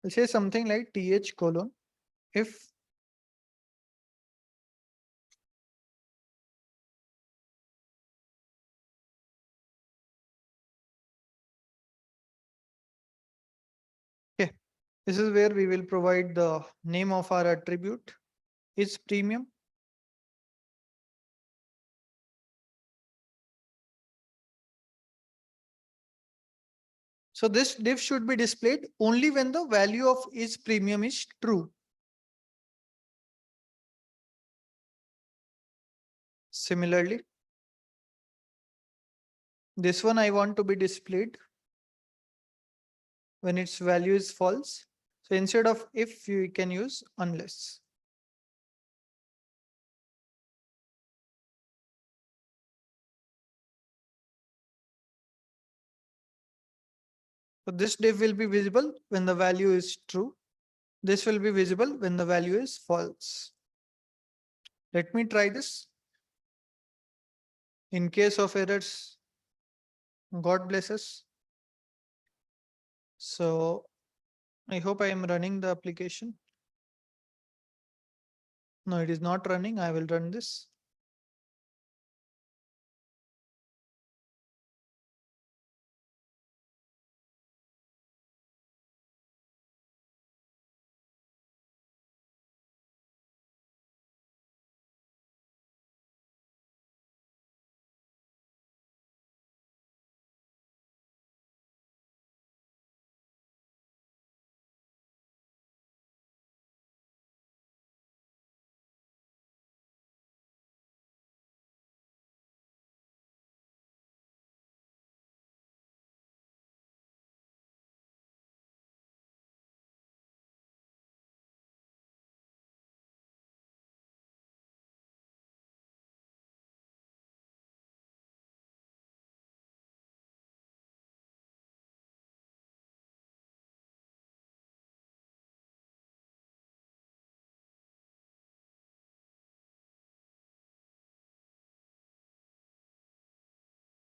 I'll say something like th colon if okay, this is where we will provide the name of our attribute is premium. So this div should be displayed only when the value of is premium is true. Similarly, this one I want to be displayed when its value is false. So instead of if, you can use unless. So this div will be visible when the value is true. This will be visible when the value is false. Let me try this. In case of errors, God bless us. So I hope I am running the application. No, it is not running. I will run this.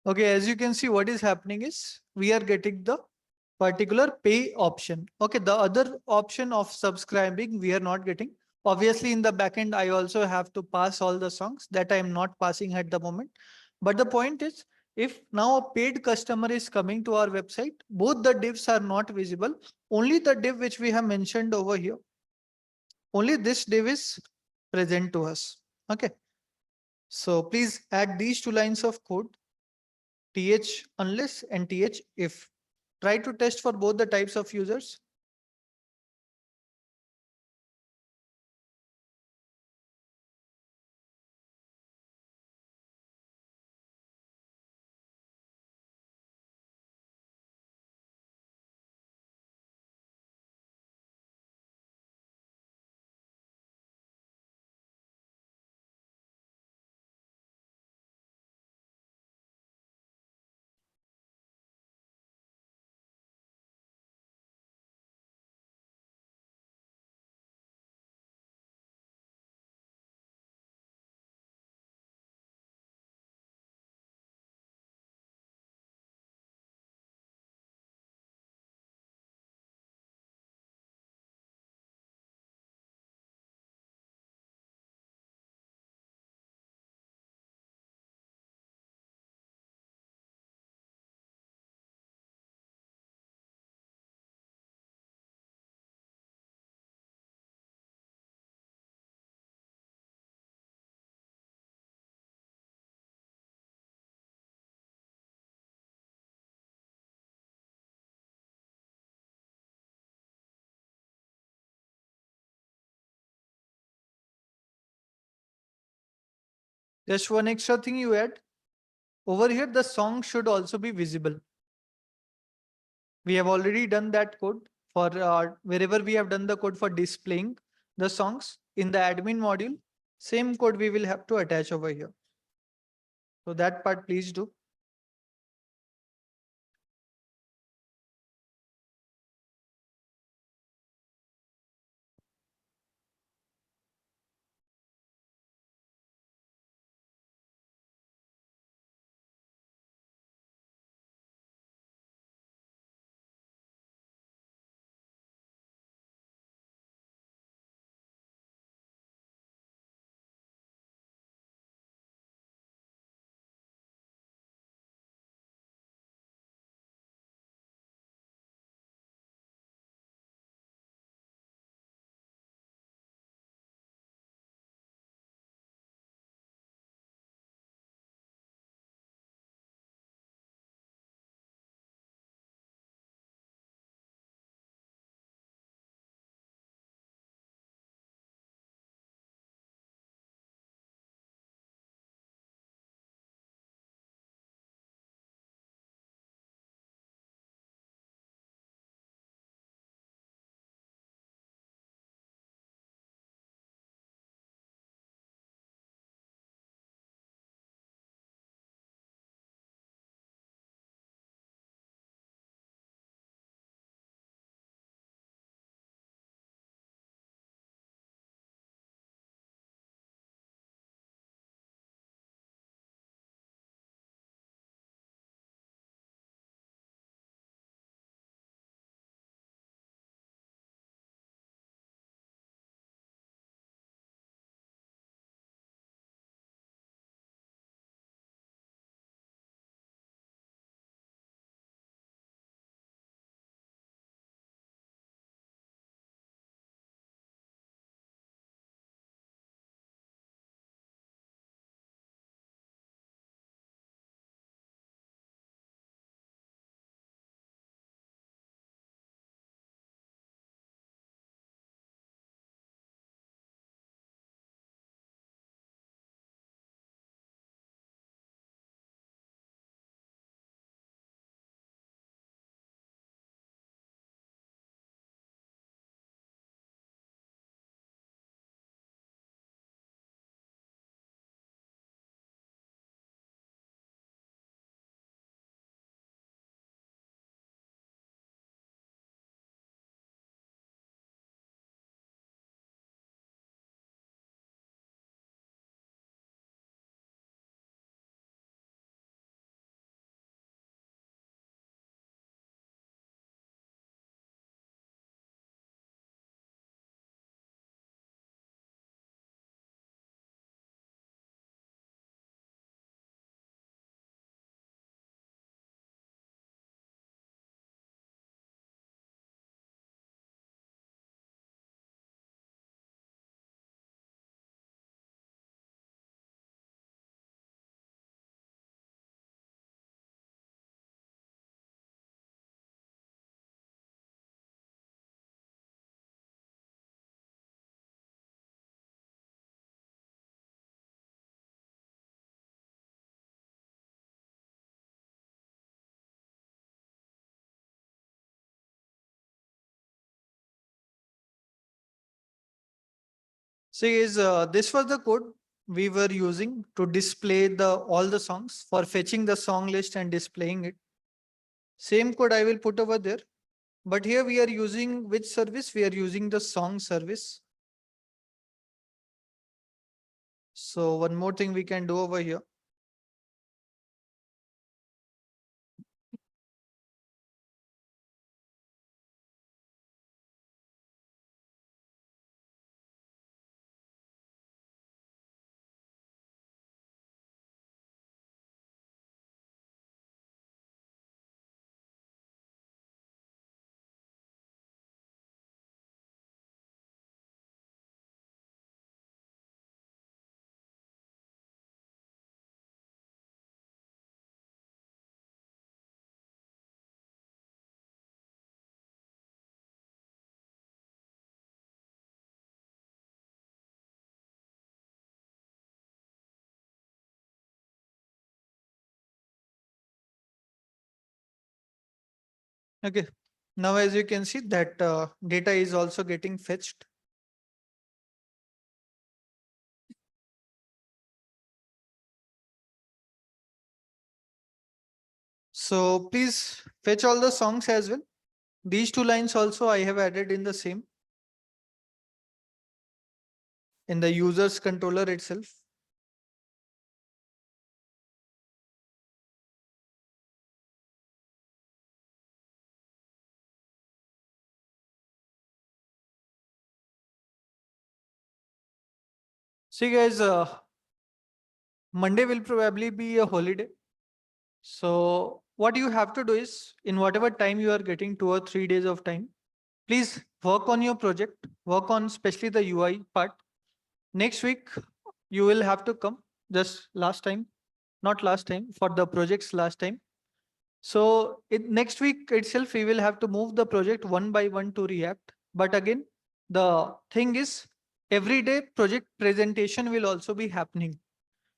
Okay, as you can see, what is happening is we are getting the particular pay option. Okay, the other option of subscribing we are not getting. Obviously, in the backend, I also have to pass all the songs that I am not passing at the moment. But the point is, if now a paid customer is coming to our website, both the divs are not visible. Only the div which we have mentioned over here, only this div is present to us. Okay, so please add these two lines of code, th unless and th if. Try to test for both the types of users. Just one extra thing you add. Over here, the song should also be visible. We have already done that code for wherever we have done the code for displaying the songs in the admin module. Same code we will have to attach over here. So that part please do. So is this was the code we were using to display the all the songs for fetching the song list and displaying it. Same code I will put over there. But here we are using which service? We are using the song service. So one more thing we can do over here. Okay. Now, as you can see that data is also getting fetched. So please fetch all the songs as well. These two lines also I have added in the same in the user's controller itself. See guys, Monday will probably be a holiday. So what you have to do is in whatever time you are getting 2 or 3 days of time, please work on your project, work on especially the UI part. Next week, you will have to come just last time, not last time for the projects last time. So next week itself, we will have to move the project one by one to React. But again, the thing is every day project presentation will also be happening.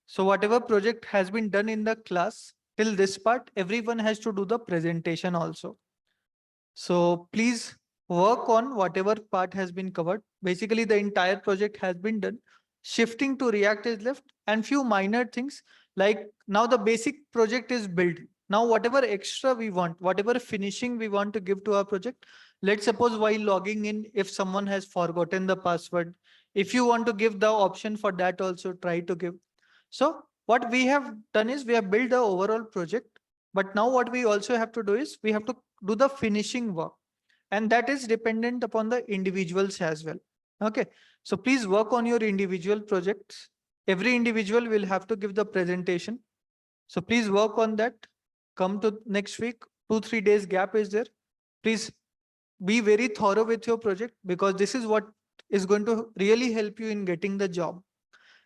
So whatever project has been done in the class till this part, everyone has to do the presentation also. So please work on whatever part has been covered. Basically, the entire project has been done. Shifting to React is left and few minor things like now the basic project is built. Now, whatever extra we want, whatever finishing we want to give to our project, let's suppose while logging in, if someone has forgotten the password, if you want to give the option for that also try to give. So what we have done is we have built the overall project, but now what we also have to do is we have to do the finishing work, and that is dependent upon the individuals as well. Okay, so please work on your individual projects. Every individual will have to give the presentation, so please work on that. Come to next week, 2 3 days gap is there. Please be very thorough with your project because this is what is going to really help you in getting the job.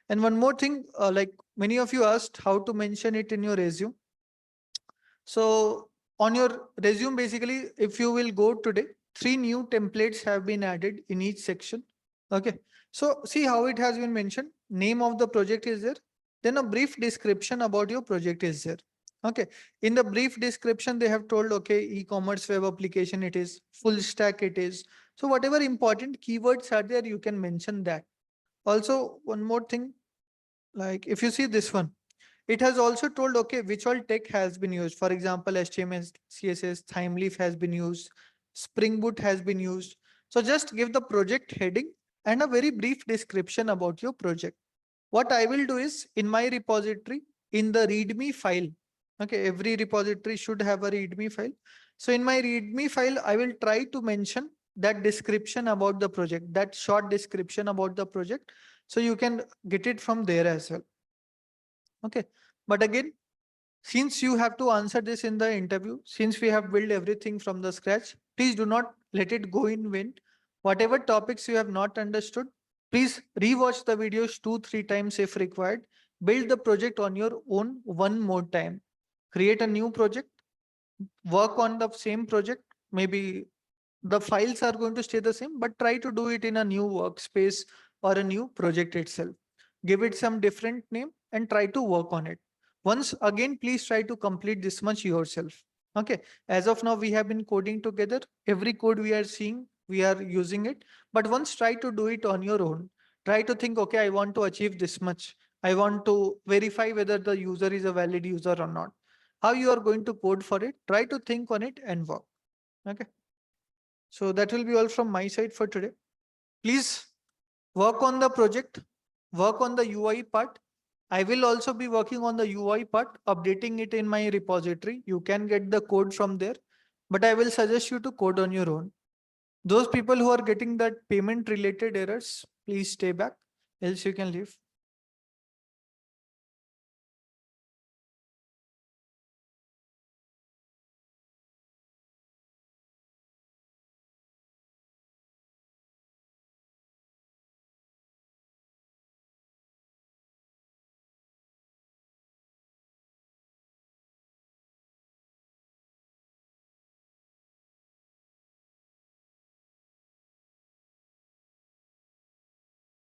And one more thing, like many of you asked how to mention it in your resume. So on your resume, basically, if you will go today, 3 new templates have been added in each section. Okay. So see how it has been mentioned. Name of the project is there. Then a brief description about your project is there. Okay. In the brief description, they have told, okay, e-commerce web application it is, full stack it is. So whatever important keywords are there, you can mention that. Also, one more thing, like if you see this one, it has also told, okay, which all tech has been used. For example, HTML, CSS, Thymeleaf has been used, Spring Boot has been used. So just give the project heading and a very brief description about your project. What I will do is in my repository, in the README file, okay, every repository should have a README file. So in my README file, I will try to mention that description about the project, that short description about the project. So you can get it from there as well. Okay. But again, since you have to answer this in the interview, since we have built everything from the scratch, please do not let it go in vain. Whatever topics you have not understood, please rewatch the videos 2 3 times if required. Build the project on your own one more time. Create a new project, work on the same project. Maybe the files are going to stay the same, but try to do it in a new workspace or a new project itself. Give it some different name and try to work on it. Once again, please try to complete this much yourself. Okay. As of now, we have been coding together. Every code we are seeing, we are using it. But once try to do it on your own. Try to think, okay, I want to achieve this much. I want to verify whether the user is a valid user or not. How you are going to code for it? Try to think on it and work. Okay. So that will be all from my side for today. Please work on the project, work on the UI part. I will also be working on the UI part, updating it in my repository. You can get the code from there, but I will suggest you to code on your own. Those people who are getting that payment related errors, please stay back, else you can leave.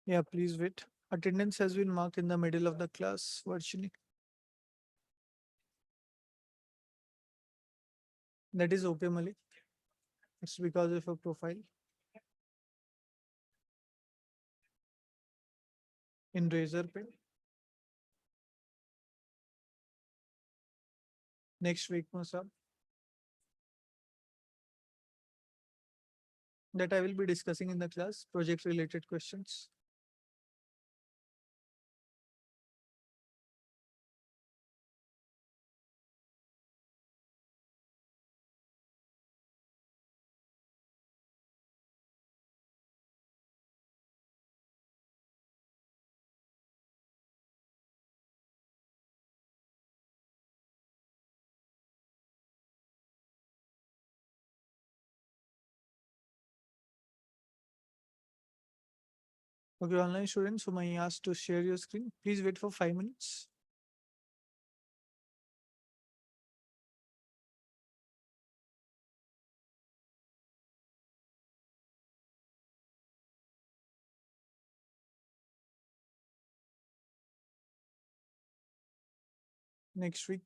Yeah, please wait. Attendance has been marked in the middle of the class virtually. That is okay, Malik. It's because of a profile in Razorpay. Next week, Musab, that I will be discussing in the class, project related questions. Okay, online students whom I asked to share your screen, please wait for 5 minutes. Next week.